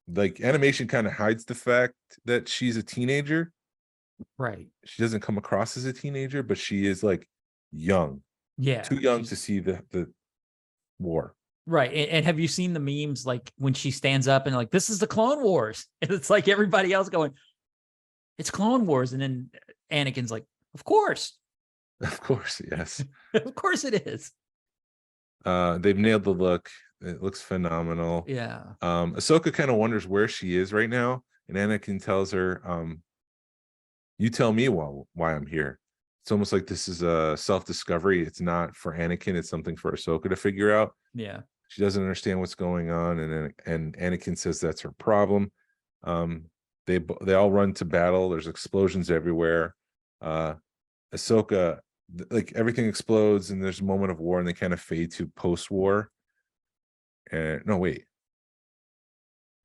like, animation kind of hides the fact that she's a teenager. Right. She doesn't come across as a teenager, but she is like young, Yeah. too young to see the war. Right. And have you seen the memes like when she stands up and like, this is the Clone Wars? And it's like everybody else going, it's Clone Wars. And then Anakin's like, of course. Of course, yes. Of course it is. They've nailed the look. It looks phenomenal. Yeah. Ahsoka kind of wonders where she is right now, and Anakin tells her, you tell me why I'm here. It's almost like this is a self-discovery. It's not for Anakin, it's something for Ahsoka to figure out. Yeah. She doesn't understand what's going on, and Anakin says that's her problem. They all run to battle. There's explosions everywhere. Ahsoka, like, everything explodes, and there's a moment of war, and they kind of fade to post-war. And no, wait.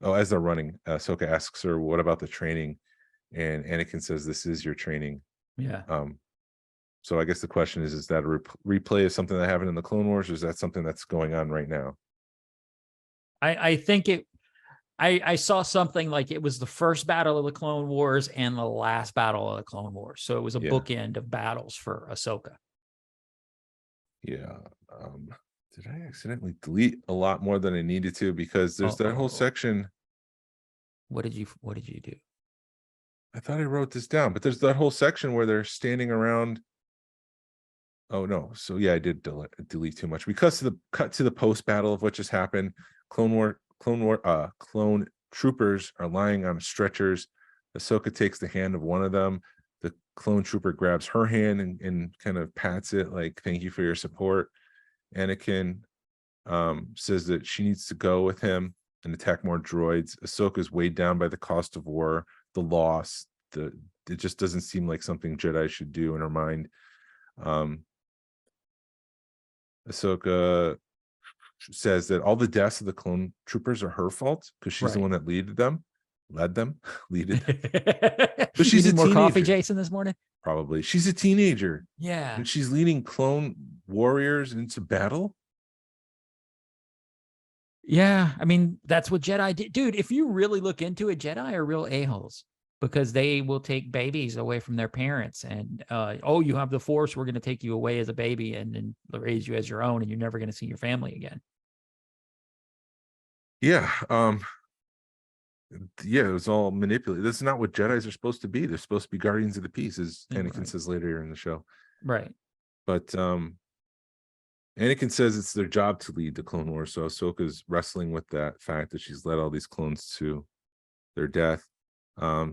Oh, as they're running, Ahsoka asks her, "What about the training?" And Anakin says, "This is your training." Yeah. So I guess the question is that a replay of something that happened in the Clone Wars, or is that something that's going on right now? I think I saw something like it was the first battle of the Clone Wars and the last battle of the Clone Wars. So it was a Yeah. bookend of battles for Ahsoka. Yeah. Did I accidentally delete a lot more than I needed to? Because there's that whole section. What did you do? I thought I wrote this down, but there's that whole section where they're standing around. Oh no. So yeah, I did delete too much. Because to the cut to the post battle of what just happened. Clone troopers are lying on stretchers. Ahsoka takes the hand of one of them. The clone trooper grabs her hand and kind of pats it like, thank you for your support. Anakin says that she needs to go with him and attack more droids. Ahsoka's weighed down by the cost of war, the loss. It just doesn't seem like something Jedi should do in her mind. Ahsoka says that all the deaths of the clone troopers are her fault because she's the Right. one that leaded them. So she's you need a more coffee, teenager. Jason, this morning? Probably. She's a teenager. Yeah. And she's leading clone warriors into battle. Yeah. I mean, that's what Jedi did. Dude, if you really look into it, Jedi are real a-holes because they will take babies away from their parents. And, oh, you have the Force. We're going to take you away as a baby and raise you as your own, and you're never going to see your family again. Yeah. Yeah, it was all manipulated. That's not what Jedis are supposed to be. They're supposed to be guardians of the peace, as Anakin says later in the show. Right. But Anakin says it's their job to lead the Clone Wars. So Ahsoka's wrestling with that fact that she's led all these clones to their death.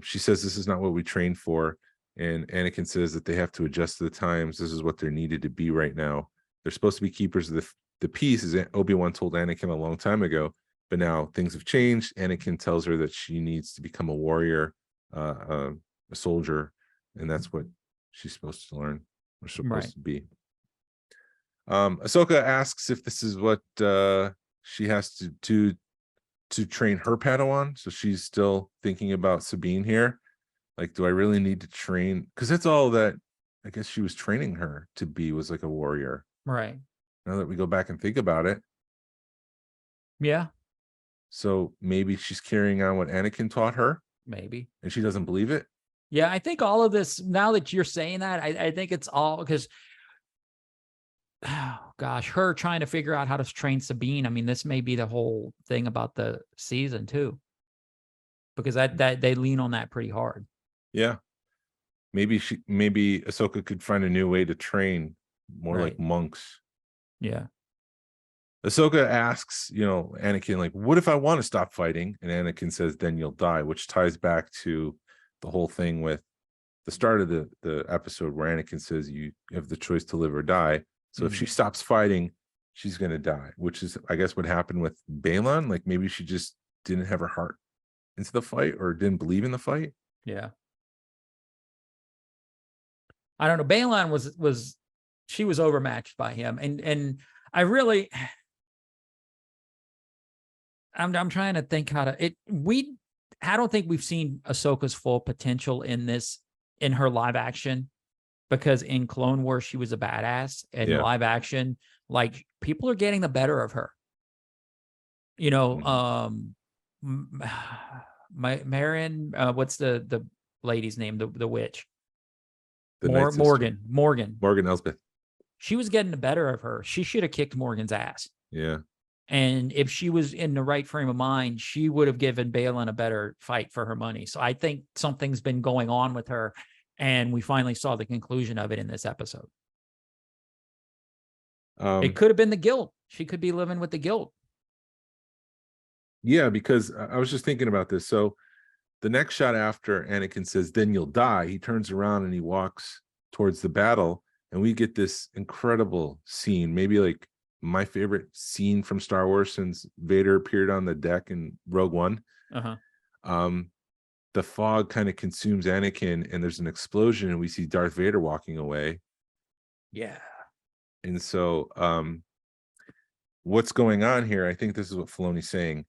She says this is not what we trained for. And Anakin says that they have to adjust to the times. This is what they're needed to be right now. They're supposed to be keepers of the peace, as Obi-Wan told Anakin a long time ago. But now things have changed. Anakin tells her that she needs to become a warrior, a soldier, and that's what she's supposed to learn, or supposed to be. Ahsoka asks if this is what she has to do to train her Padawan. So she's still thinking about Sabine here. Like, do I really need to train? Because that's all that I guess she was training her to be, was like a warrior. Right. Now that we go back and think about it. Yeah. So maybe she's carrying on what Anakin taught her. Maybe. And she doesn't believe it. Yeah, I think all of this, now that you're saying that, I think it's all because, oh gosh, her trying to figure out how to train Sabine. I mean, this may be the whole thing about the season too, because that they lean on that pretty hard. Yeah. Maybe Ahsoka could find a new way to train more like Right. monks. Yeah. Ahsoka asks, Anakin, like, what if I want to stop fighting? And Anakin says, then you'll die, which ties back to the whole thing with the start of the episode where Anakin says you have the choice to live or die. So if she stops fighting, she's going to die, which is, I guess, what happened with Balon. Like maybe she just didn't have her heart into the fight or didn't believe in the fight. Yeah. I don't know. Balon she was overmatched by him. And I really, I'm trying to think how to, I don't think we've seen Ahsoka's full potential in her live action, because in Clone Wars, she was a badass, and live action, like, people are getting the better of her. Marion, what's the lady's name? The witch. Morgan. Morgan Elsbeth. She was getting the better of her. She should have kicked Morgan's ass. Yeah. And if she was in the right frame of mind, she would have given Balin a better fight for her money. So I think something's been going on with her, and we finally saw the conclusion of it in this episode. It could have been the guilt. She could be living with the guilt. Yeah, because I was just thinking about this. So the next shot after Anakin says, then you'll die, he turns around and he walks towards the battle, and we get this incredible scene, maybe like my favorite scene from Star Wars since Vader appeared on the deck in Rogue One. The fog kind of consumes Anakin, and there's an explosion, and we see Darth Vader walking away. Yeah. And so what's going on here, I think this is what Filoni's saying.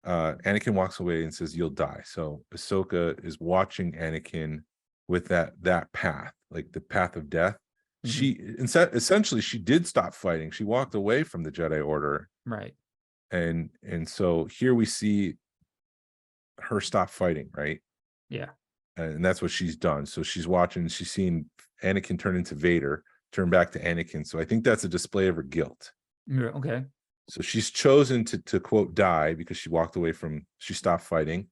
Anakin walks away and says, you'll die. So Ahsoka is watching Anakin with that path, like the path of death. She essentially, she did stop fighting. She walked away from the Jedi Order. Right. And so here we see her stop fighting, right? Yeah. And that's what she's done. So she's watching, she's seen Anakin turn into Vader, turn back to Anakin. So I think that's a display of her guilt. Yeah, okay. So she's chosen to quote die because she stopped fighting.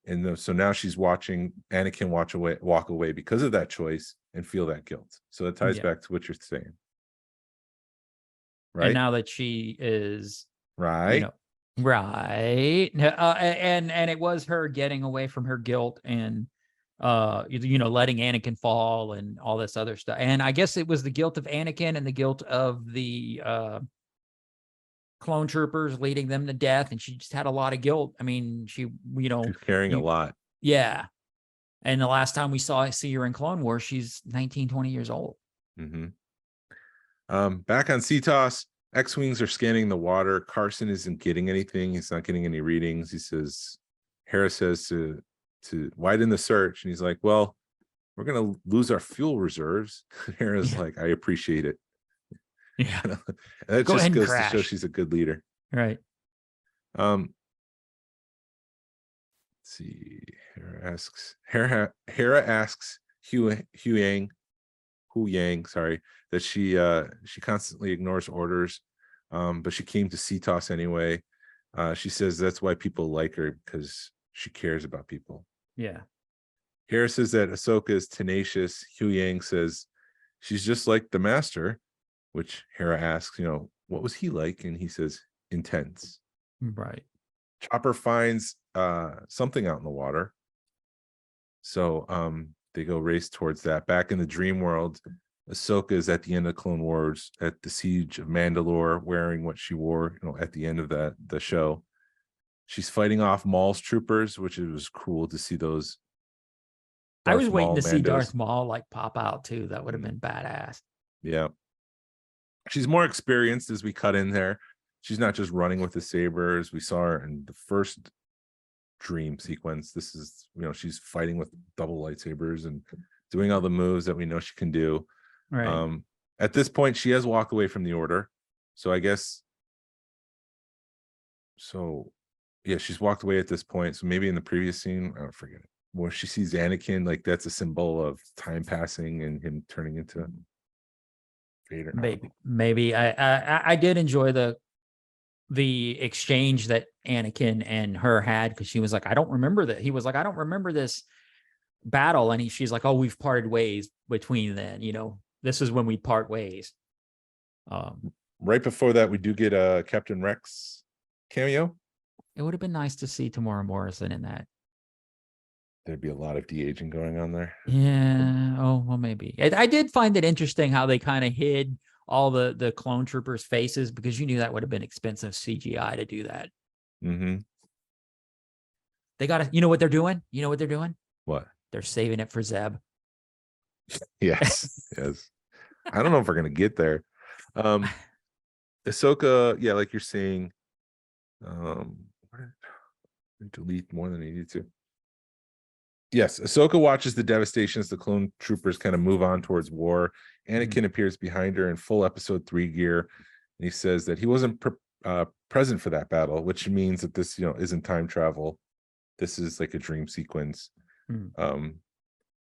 And so now she's watching Anakin walk away because of that choice and feel that guilt. So it ties back to what you're saying. Right. And now that she is right. Right. And it was her getting away from her guilt and letting Anakin fall and all this other stuff. And I guess it was the guilt of Anakin and the guilt of the clone troopers leading them to death, and she just had a lot of guilt. I mean, she's carrying a lot. Yeah. And the last time we see her in Clone Wars, she's 19, 20 years old. Back on CTOS, X-Wings are scanning the water. Carson isn't getting anything. He's not getting any readings. He says, Hera says to widen the search. And he's like, well, we're going to lose our fuel reserves. Hera's like, I appreciate it. Yeah. That just goes to show she's a good leader. Right. Let's see. Hera asks Hu Yang, sorry, that she constantly ignores orders, but she came to CTOS anyway. She says that's why people like her, because she cares about people. Yeah. Hera says that Ahsoka is tenacious. Hu Yang says she's just like the master, which Hera asks, what was he like? And he says, intense. Right. Chopper finds something out in the water. So they go race towards that. Back in the dream world, Ahsoka is at the end of Clone Wars at the siege of Mandalore, wearing what she wore, at the end of the show. She's fighting off Maul's troopers, which it was cool to see those. I was waiting to see Darth Maul like pop out too. That would have been badass. Yeah. She's more experienced as we cut in there. She's not just running with the sabers. We saw her in the first dream sequence. This is, she's fighting with double lightsabers and doing all the moves that we know she can do. Right. At this point, she has walked away from the order. So I guess, she's walked away at this point. So maybe in the previous scene, I don't forget it. where she sees Anakin, like that's a symbol of time passing and him turning into Vader. Maybe I did enjoy the exchange that Anakin and her had, because she was like, I don't remember that. He was like, I don't remember this battle, and she's like, oh, we've parted ways between then. This is when we part ways. Right before that, we do get a Captain Rex cameo. It would have been nice to see Tamora Morrison in that. There'd be a lot of de-aging going on there. Yeah. Oh, well, maybe. I did find it interesting how they kind of hid all the clone troopers' faces, because you knew that would have been expensive CGI to do that. Mm-hmm. They got to, you know what they're doing? What? They're saving it for Zeb. Yes. Yes. I don't know if we're going to get there. Ahsoka, yeah, like you're saying, delete more than I needed to. Yes, Ahsoka watches the devastation as the clone troopers kind of move on towards war. Anakin appears behind her in full episode 3 gear, and he says that he wasn't present for that battle, which means that this, isn't time travel. This is like a dream sequence.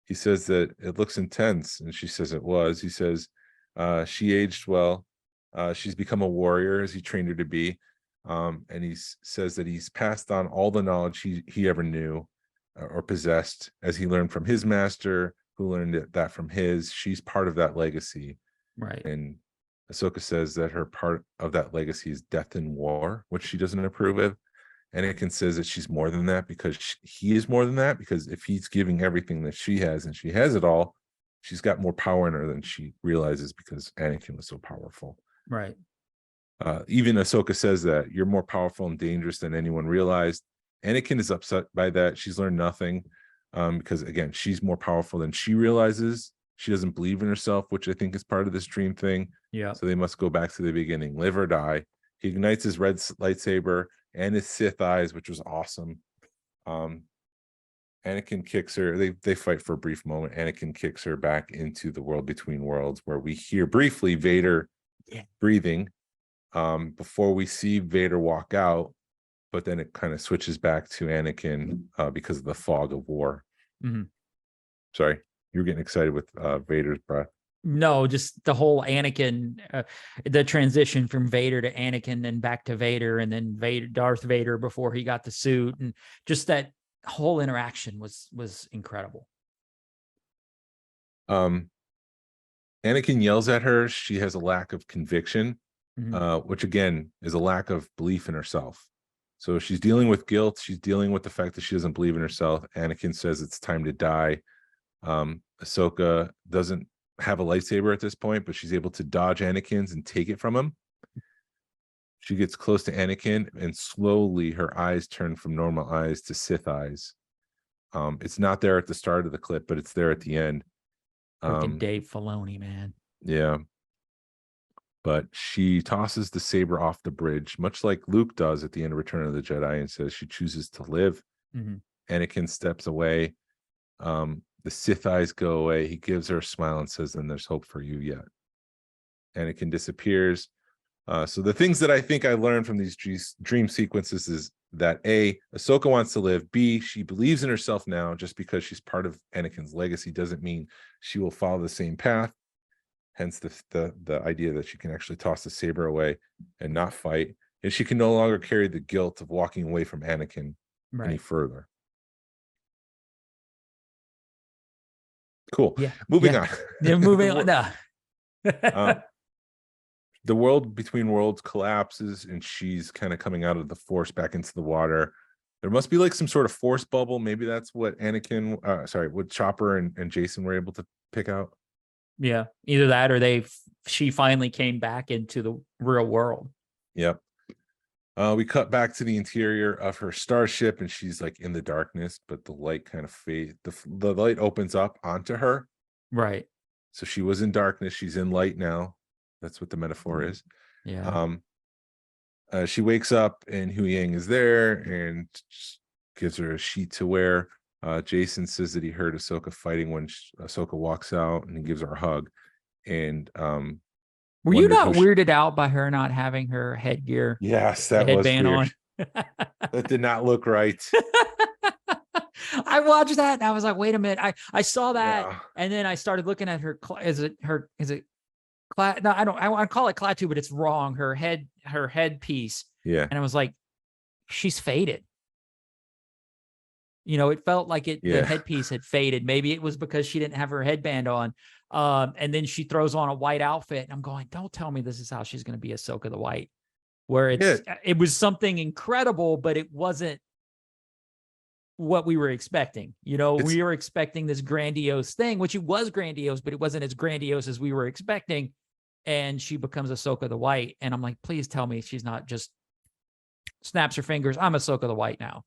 He says that it looks intense, and she says it was. He says she aged well. She's become a warrior as he trained her to be. And he says that he's passed on all the knowledge he ever knew or possessed, as he learned from his master, who learned that from his. She's part of that legacy. Right. And Ahsoka says that her part of that legacy is death in war, which she doesn't approve of. Anakin says that she's more than that, because he is more than that, because if he's giving everything that she has and she has it all, she's got more power in her than she realizes, because Anakin was so powerful. Right. Even Ahsoka says that you're more powerful and dangerous than anyone realized. Anakin is upset by that. She's learned nothing, because again, she's more powerful than she realizes. She doesn't believe in herself, which I think is part of this dream thing. Yeah. So they must go back to the beginning, live or die. He ignites his red lightsaber and his Sith eyes, which was awesome. Anakin kicks her. They fight for a brief moment. Anakin kicks her back into the world between worlds, where we hear briefly Vader breathing before we see Vader walk out, but then it kind of switches back to Anakin because of the fog of war. Sorry, you're getting excited with Vader's breath. No, just the whole Anakin, the transition from Vader to Anakin and back to Vader, and then Darth Vader before he got the suit, and just that whole interaction was incredible. Anakin yells at her. She has a lack of conviction, which again is a lack of belief in herself. So she's dealing with guilt. She's dealing with the fact that she doesn't believe in herself. Anakin says it's time to die. Ahsoka doesn't have a lightsaber at this point, but she's able to dodge Anakin's and take it from him. She gets close to Anakin, and slowly her eyes turn from normal eyes to Sith eyes. It's not there at the start of the clip, but it's there at the end. Freaking Dave Filoni, man. Yeah. But she tosses the saber off the bridge, much like Luke does at the end of Return of the Jedi, and says she chooses to live. Anakin steps away. The Sith eyes go away. He gives her a smile and says, then there's hope for you yet. Anakin disappears. So the things that I think I learned from these dream sequences is that A, Ahsoka wants to live. B, she believes in herself now. Just because she's part of Anakin's legacy doesn't mean she will follow the same path. Hence the idea that she can actually toss the saber away and not fight. And she can no longer carry the guilt of walking away from Anakin any further. Cool. Yeah. Moving on. Yeah, moving on. The world between worlds collapses, and she's kind of coming out of the Force back into the water. There must be like some sort of Force bubble. Maybe that's what what Chopper and Jason were able to pick out. Yeah, either that or she finally came back into the real world. Yep. We cut back to the interior of her starship, and she's like in the darkness, but the light kind of fades. The light opens up onto her. Right. So she was in darkness. She's in light now. That's what the metaphor is. Yeah. She wakes up, and Hu Yang is there and gives her a sheet to wear. Jason says that he heard Ahsoka fighting when Ahsoka walks out, and he gives her a hug. And were you not weirded out by her not having her headgear? Yes, that was weird. on? That did not look right. I watched that and I was like, wait a minute. I saw that Yeah. and then I started looking at her. Is it no, I want to call it Klaatu, but it's wrong. Her headpiece. Yeah. And I was like, she's faded. It felt like the Yeah. headpiece had faded. Maybe it was because she didn't have her headband on. And then she throws on a white outfit and I'm going, don't tell me this is how she's going to be Ahsoka the White, where it was something incredible, but it wasn't what we were expecting. We were expecting this grandiose thing, which it was grandiose, but it wasn't as grandiose as we were expecting. And she becomes Ahsoka the White. And I'm like, please tell me she's not just snaps her fingers. I'm Ahsoka the White now.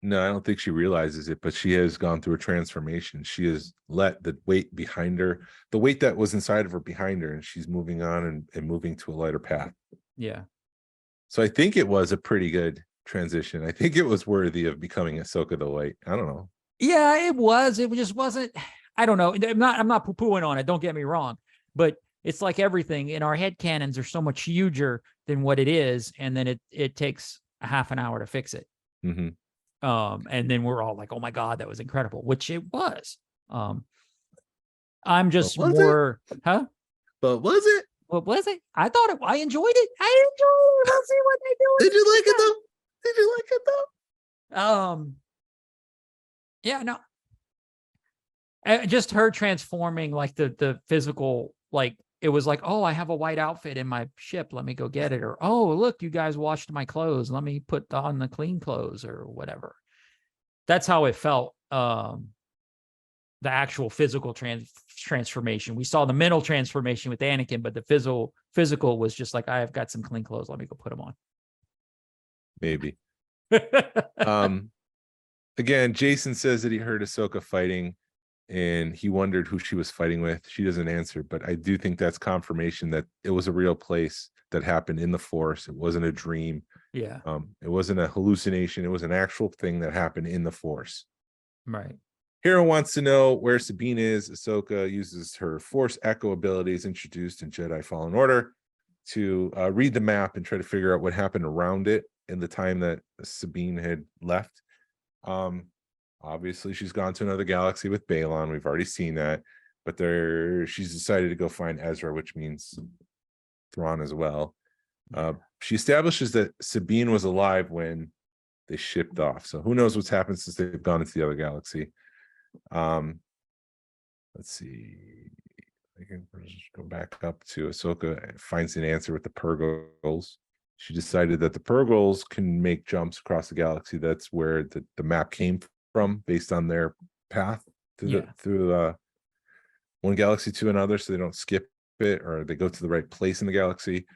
No, I don't think she realizes it, but she has gone through a transformation. She has let the weight behind her, the weight that was inside of her behind her, and she's moving on and moving to a lighter path. Yeah. So I think it was a pretty good transition. I think it was worthy of becoming Ahsoka the White. I don't know. Yeah, it was. It just wasn't. I don't know. I'm not poo-pooing on it. Don't get me wrong. But it's like everything in our head canons are so much huger than what it is. And then it takes a half an hour to fix it. Mm-hmm. And then we're all like, oh my God, that was incredible, which it was. I'm just more, huh? But was it? What was it? I thought I enjoyed it. I enjoyed it. We'll see what they do. Did you like it though? Did you like it though? Yeah, no. Just her transforming like the physical, like it was like, oh, I have a white outfit in my ship. Let me go get it. Or, oh, look, you guys washed my clothes. Let me put on the clean clothes or whatever. That's how it felt. The actual physical transformation. We saw the mental transformation with Anakin, but the physical was just like, I've got some clean clothes. Let me go put them on. Maybe. Again, Jason says that he heard Ahsoka fighting and he wondered who she was fighting with. She doesn't answer, but I do think that's confirmation that it was a real place that happened in the Force. It wasn't a dream. Yeah. It wasn't a hallucination. It was an actual thing that happened in the Force. Right. Hera wants to know where Sabine is. Ahsoka uses her Force Echo abilities introduced in Jedi Fallen Order to read the map and try to figure out what happened around it in the time that Sabine had left. Obviously, she's gone to another galaxy with Balon. We've already seen that, but she's decided to go find Ezra, which means Thrawn as well. She establishes that Sabine was alive when they shipped off. So who knows what's happened since they've gone into the other galaxy. Let's see. I can just go back up to Ahsoka finds an answer with the Purgles. She decided that the Purgles can make jumps across the galaxy. That's where the map came from, based on their path through one galaxy to another, so they don't skip it or they go to the right place in the galaxy.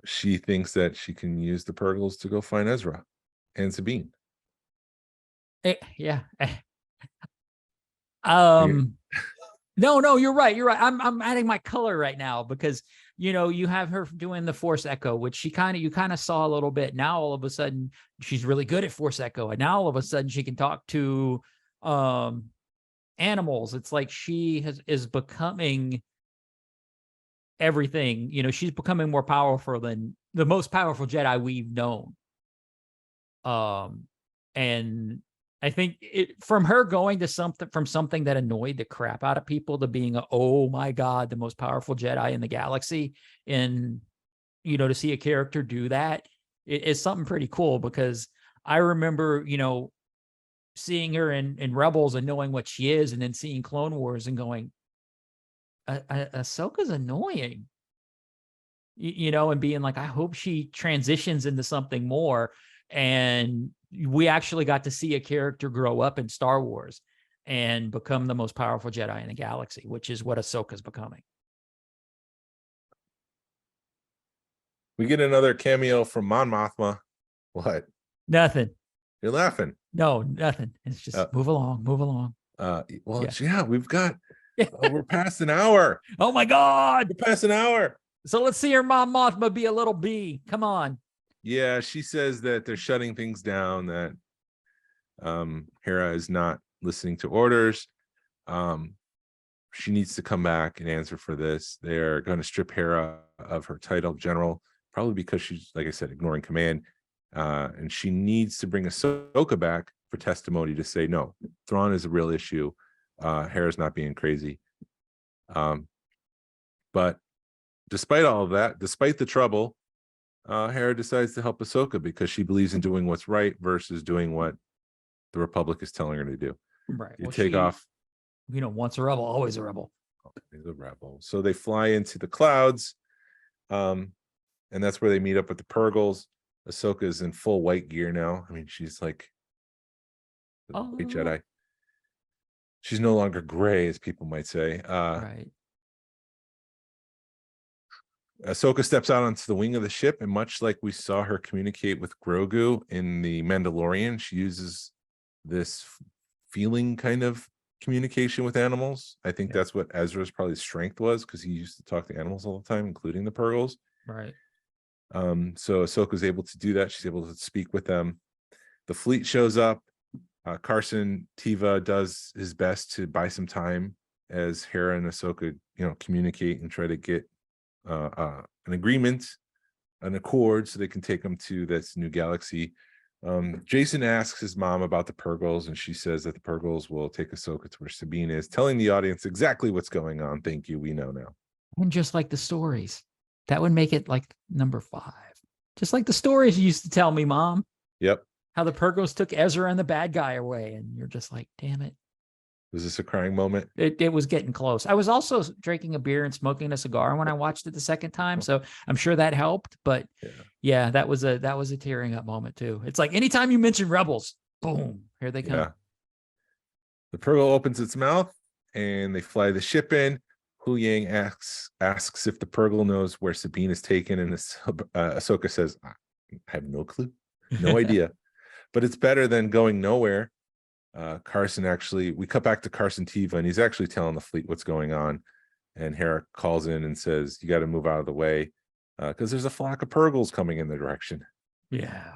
She thinks that she can use the Purgles to go find Ezra and Sabine. Yeah. No, you're right. You're right. I'm adding my color right now because you have her doing the Force Echo, which you kind of saw a little bit. Now all of a sudden she's really good at Force Echo, and now all of a sudden she can talk to animals. It's like she is becoming everything. She's becoming more powerful than the most powerful Jedi we've known. And I think from her going to something that annoyed the crap out of people to being oh my God, the most powerful Jedi in the galaxy, and to see a character do that is something pretty cool, because I remember seeing her in Rebels and knowing what she is, and then seeing Clone Wars and going, Ahsoka's annoying, and being like, I hope she transitions into something more. And we actually got to see a character grow up in Star Wars and become the most powerful Jedi in the galaxy, which is what Ahsoka's becoming. We get another cameo from Mon Mothma. What? Nothing. You're laughing. No, nothing. It's just move along. Yeah, we've got, we're past an hour. Oh my God. We're past an hour. So let's see her Mon Mothma be a little bee. Come on. Yeah, she says that they're shutting things down, that Hera is not listening to orders. She needs to come back and answer for this. They're going to strip Hera of her title, general, probably because she's, like I said, ignoring command. and she needs to bring Ahsoka back for testimony to say, no, Thrawn is a real issue. Hera's not being crazy. But despite all of that, despite the trouble, Hera decides to help Ahsoka because she believes in doing what's right versus doing what the Republic is telling her to do. Right. You take off. Once a rebel, always a rebel. He's a rebel. So they fly into the clouds. And that's where they meet up with the Purgles. Ahsoka is in full white gear now. I mean, she's like the white Jedi. She's no longer gray, as people might say. Right. Ahsoka steps out onto the wing of the ship, and much like we saw her communicate with Grogu in The Mandalorian, she uses this feeling kind of communication with animals. I think that's what Ezra's probably strength was, because he used to talk to animals all the time, including the Purgles. Right. So Ahsoka's able to do that. She's able to speak with them. The fleet shows up. Carson Teva does his best to buy some time as Hera and Ahsoka, communicate and try to get an agreement, an accord, so they can take them to this new galaxy. Jason asks his mom about the Purgles, and she says that the Purgles will take Ahsoka to where Sabine is, telling the audience exactly what's going on. Thank you, we know now. And just like the stories, that would make it like number 5. Just like the stories you used to tell me, Mom. Yep. How the Purgles took Ezra and the bad guy away, and you're just like, damn it. Was this a crying moment? It was getting close. I was also drinking a beer and smoking a cigar when I watched it the second time, so I'm sure that helped. But yeah, that was a tearing up moment too. It's like anytime you mention Rebels, boom, here they come. Yeah. The Purgle opens its mouth and they fly the ship in. Hu Yang asks if the Purgle knows where Sabine is taken, and Ahsoka says, "I have no clue, no idea." But it's better than going nowhere. We cut back to Carson Teva, and he's actually telling the fleet what's going on. And Hera calls in and says, you got to move out of the way because there's a flock of Purgles coming in their direction. Yeah.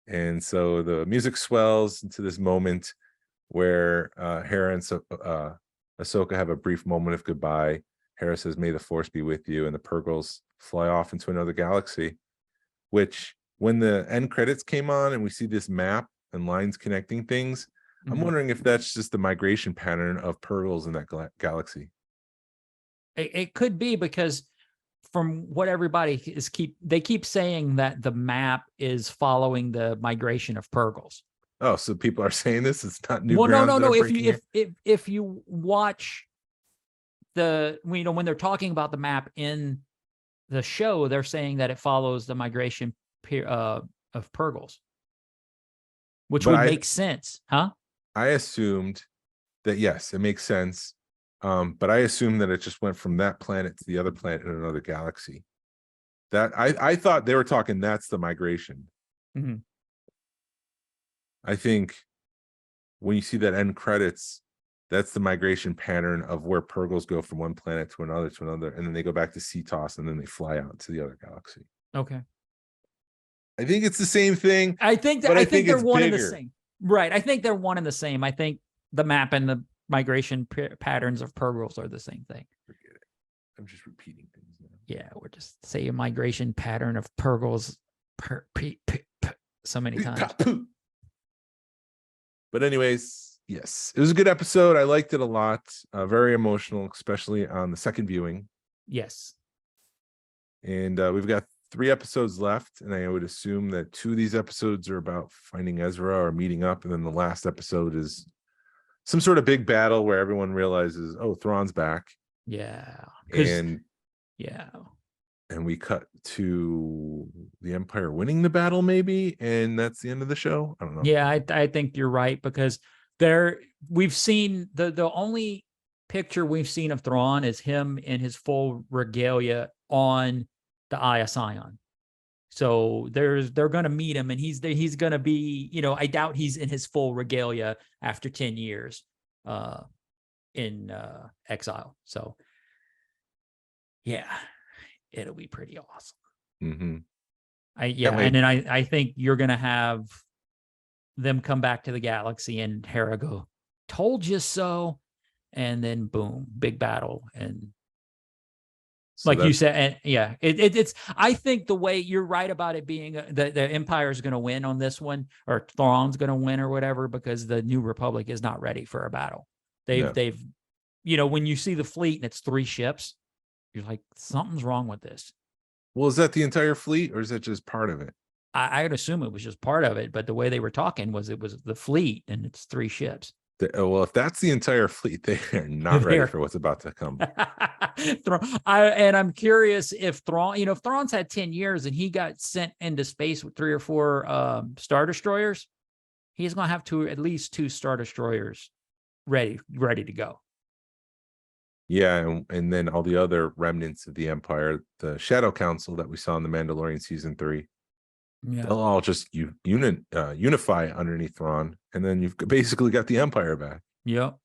And so the music swells into this moment where Hera and Ahsoka have a brief moment of goodbye. Hera says, may the Force be with you. And the Purgles fly off into another galaxy, which when the end credits came on and we see this map and lines connecting things, I'm wondering if that's just the migration pattern of Purgles in that galaxy. It could be, because from what everybody they keep saying that the map is following the migration of Purgles. Oh, so people are saying this? It's not new ground? No. If you watch when they're talking about the map in the show, they're saying that it follows the migration of Purgles, which would make sense, huh? I assumed that, yes, it makes sense. But I assumed that it just went from that planet to the other planet in another galaxy. That I thought they were talking, that's the migration. Mm-hmm. I think when you see that end credits, that's the migration pattern of where Purgles go from one planet to another, and then they go back to Cetos, and then they fly out to the other galaxy. Okay. I think it's the same thing. I think they're one and the same. Right. I think they're one and the same. I think the map and the migration patterns of Purgles are the same thing. Forget it. I'm just repeating things now. Yeah, we're just saying a migration pattern of Purgles so many times. But anyways, yes, it was a good episode. I liked it a lot. Very emotional, especially on the second viewing. Yes. And we've got 3 episodes left, and I would assume that 2 of these episodes are about finding Ezra or meeting up, and then the last episode is some sort of big battle where everyone realizes, oh, Thrawn's back. Yeah. And we cut to the Empire winning the battle, maybe, and that's the end of the show. I don't know. Yeah, I think you're right, because we've seen the only picture we've seen of Thrawn is him in his full regalia on the Eye of Sion. So they're going to meet him, and he's going to be, I doubt he's in his full regalia after 10 years in exile. So yeah, it'll be pretty awesome. Mm-hmm. And then I think you're going to have them come back to the galaxy and Hera go, told you so. And then boom, big battle. And So Like you said, and yeah, it's. I think the way you're right about it being the Empire is going to win on this one, or Thrawn's going to win, or whatever, because the New Republic is not ready for a battle. They've, when you see the fleet and it's 3 ships, you're like, something's wrong with this. Well, is that the entire fleet, or is that just part of it? I would assume it was just part of it, but the way they were talking was it was the fleet and it's 3 ships. Well, if that's the entire fleet, they are not ready for what's about to come. I'm curious if Thrawn, if Thrawn's had 10 years and he got sent into space with 3 or 4 Star Destroyers, he's going to have at least 2 Star Destroyers ready to go. Yeah, and then all the other remnants of the Empire, the Shadow Council that we saw in the Mandalorian season 3, they'll all just unify underneath Thrawn, and then you've basically got the Empire back. Yep.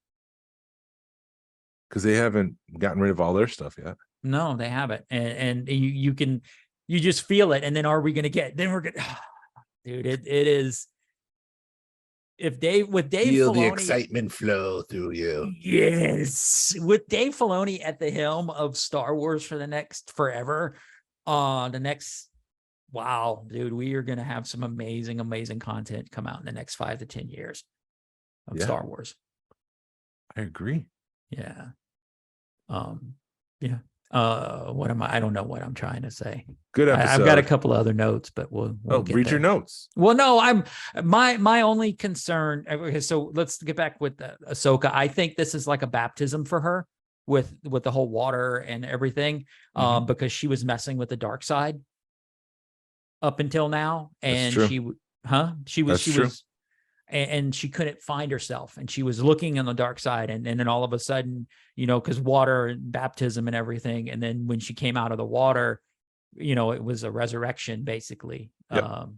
Because they haven't gotten rid of all their stuff yet. No, they haven't, and you just feel it. And then we're gonna, dude, it is. If Dave Feel Filoni, the excitement flow through you. Yes, with Dave Filoni at the helm of Star Wars for the next forever, wow, dude, we are going to have some amazing content come out in the next 5 to 10 years of Star Wars. I agree. Yeah. Yeah. I don't know what I'm trying to say. Good episode. I've got a couple of other notes, but we'll read your notes. Well, no, my only concern. Okay, so let's get back with Ahsoka. I think this is like a baptism for her with the whole water and everything, because she was messing with the dark side up until now, and she was, and she couldn't find herself, and she was looking on the dark side, and then all of a sudden, because water and baptism and everything, and then when she came out of the water, it was a resurrection basically. Yep.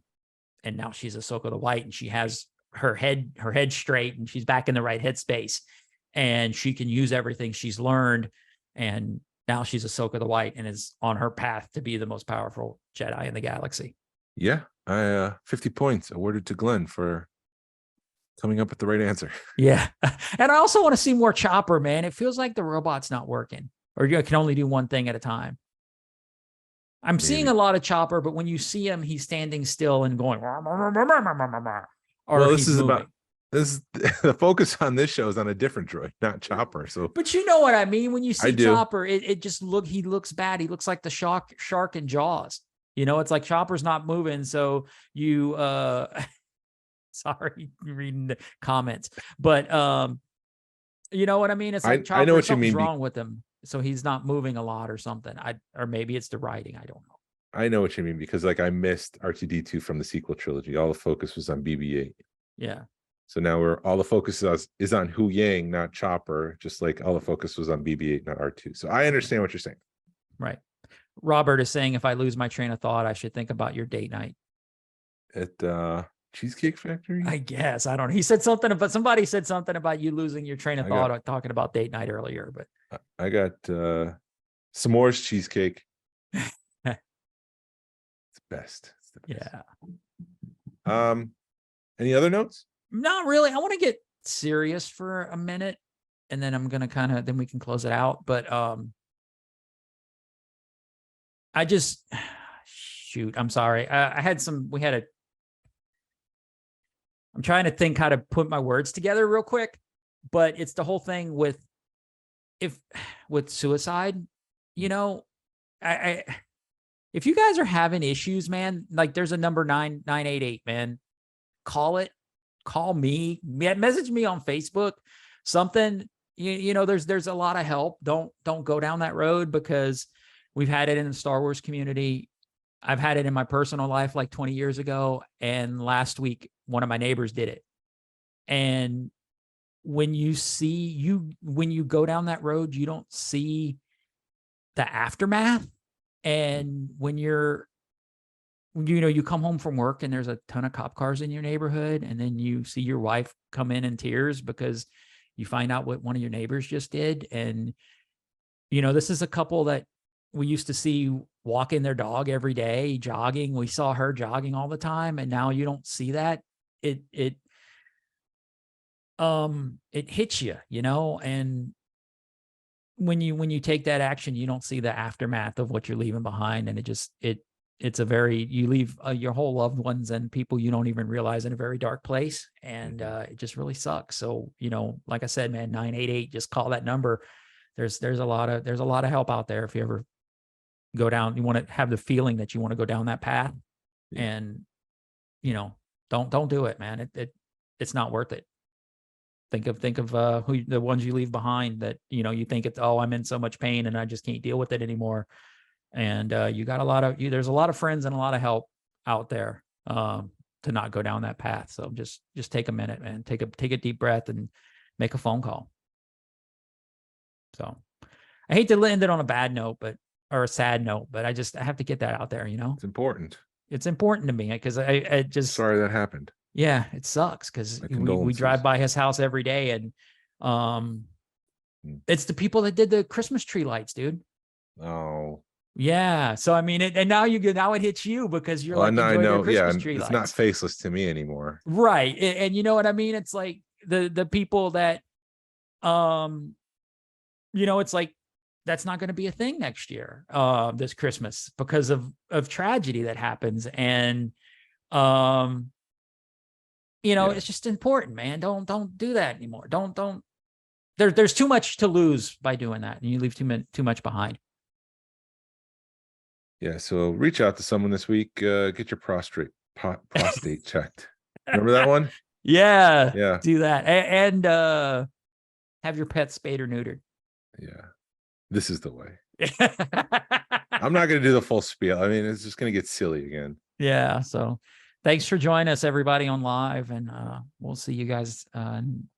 And now she's Ahsoka the White, and she has her head straight, and she's back in the right headspace, and she can use everything she's learned, and now she's Ahsoka the White and is on her path to be the most powerful Jedi in the galaxy. Yeah, 50 points awarded to Glenn for coming up with the right answer. Yeah. And I also want to see more Chopper, man. It feels like the robot's not working, or you can only do one thing at a time. I'm seeing a lot of Chopper, but when you see him, he's standing still and going, or this is moving. The focus on this show is on a different droid, not Chopper. So, but you know what I mean? When you see Chopper, it just he looks bad. He looks like the shark in Jaws. It's like Chopper's not moving. So you, sorry, reading the comments, but you know what I mean? It's like Chopper, I know what something's you mean. wrong with him. So he's not moving a lot or something. Or maybe it's the writing. I don't know. I know what you mean, because I missed R2-D2 from the sequel trilogy. All the focus was on BB-8. Yeah. So now all the focus is on Hu Yang, not Chopper, just like all the focus was on BB-8, not R2. So I understand what you're saying. Right. Robert is saying, if I lose my train of thought, I should think about your date night at Cheesecake Factory. I guess. I don't know. He said something about, somebody said something about you losing your train of thought talking about date night earlier, but I got s'mores cheesecake. It's best. It's the best. Yeah. Any other notes? Not really. I want to get serious for a minute, and then I'm gonna then we can close it out. But I just shoot. I'm sorry. I'm trying to think how to put my words together real quick, but it's the whole thing with suicide. If you guys are having issues, man, like there's a number 9988, man. Call me, message me on Facebook, something, there's a lot of help. Don't go down that road, because we've had it in the Star Wars community. I've had it in my personal life like 20 years ago. And last week, one of my neighbors did it. And when you go down that road, you don't see the aftermath. And when you come home from work and there's a ton of cop cars in your neighborhood, and then you see your wife come in tears because you find out what one of your neighbors just did. And, this is a couple that we used to see walking their dog every day, jogging. We saw her jogging all the time. And now you don't see that. It hits you, and when you take that action, you don't see the aftermath of what you're leaving behind. And it's you leave your whole loved ones and people you don't even realize in a very dark place. And it just really sucks. So, like I said, man, 988, just call that number. There's a lot of help out there. If you ever go down, you want to have the feeling that you want to go down that path, and, don't do it, man. It's not worth it. Think of who the ones you leave behind that, you think I'm in so much pain and I just can't deal with it anymore. And you got there's a lot of friends and a lot of help out there to not go down that path. So just take a minute, man. Take a deep breath and make a phone call. So I hate to end it on a bad note, or a sad note, but I have to get that out there. It's important. It's important to me because I just sorry that happened. Yeah, it sucks because we drive by his house every day, and it's the people that did the Christmas tree lights, dude. Oh. Yeah. So I mean, and now it hits you because you're like, I know. Christmas tree lights. It's not faceless to me anymore. Right. And you know what I mean? It's like the people that, it's like, that's not going to be a thing next year, this Christmas, because of tragedy that happens. And, it's just important, man. Don't do that anymore. There's too much to lose by doing that. And you leave too much behind. Yeah. So reach out to someone this week, get your prostate checked. Remember that one? Yeah. Yeah. Do that. And have your pet spayed or neutered. Yeah. This is the way. I'm not going to do the full spiel. I mean, it's just going to get silly again. Yeah. So thanks for joining us, everybody, on live. And we'll see you guys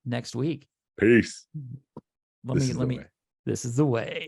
next week. Peace. This is the way.